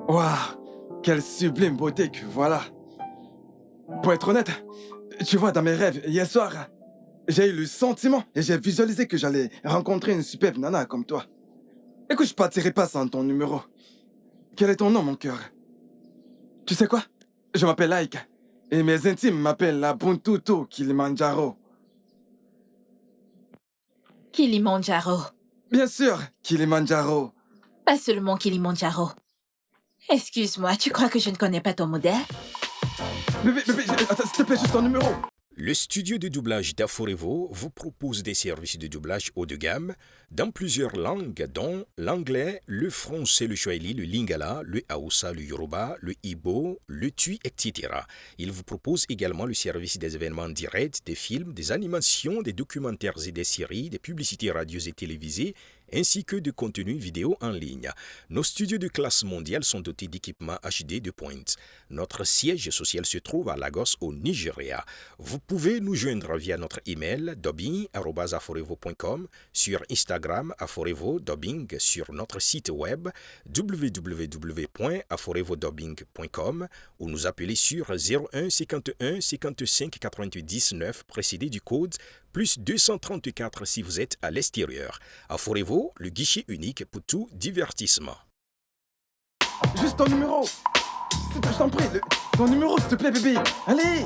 Waouh, quelle sublime beauté que voilà. Pour être honnête, tu vois, dans mes rêves, hier soir, j'ai eu le sentiment et j'ai visualisé que j'allais rencontrer une superbe nana comme toi. Écoute, je partirai pas sans ton numéro. Quel est ton nom, mon cœur? Tu sais quoi? Je m'appelle Ike. Et mes intimes m'appellent la Buntutu Kilimanjaro. Kilimanjaro. Bien sûr, Kilimanjaro. Pas seulement Kilimanjaro. Excuse-moi, tu crois que je ne connais pas ton modèle? Bébé, attends, s'il te plaît, juste ton numéro. Le studio de doublage d'Aforevo vous propose des services de doublage haut de gamme dans plusieurs langues, dont l'anglais, le français, le swahili, le lingala, le hausa, le yoruba, le igbo, le tui, etc. Il vous propose également le service des événements directs, des films, des animations, des documentaires et des séries, des publicités radio et télévisées, ainsi que de contenus vidéo en ligne. Nos studios de classe mondiale sont dotés d'équipements HD de pointe. Notre siège social se trouve à Lagos, au Nigeria. Vous pouvez nous joindre via notre email dubbing@aforevo.com, sur Instagram Aforevo Dubbing, sur notre site web www.aforevodubbing.com ou nous appeler sur 01 51 55 88 19 précédé du code plus 234 si vous êtes à l'extérieur. Aforevo, le guichet unique pour tout divertissement. Juste ton numéro. Je t'en prie, ton numéro, s'il te plaît, bébé. Allez.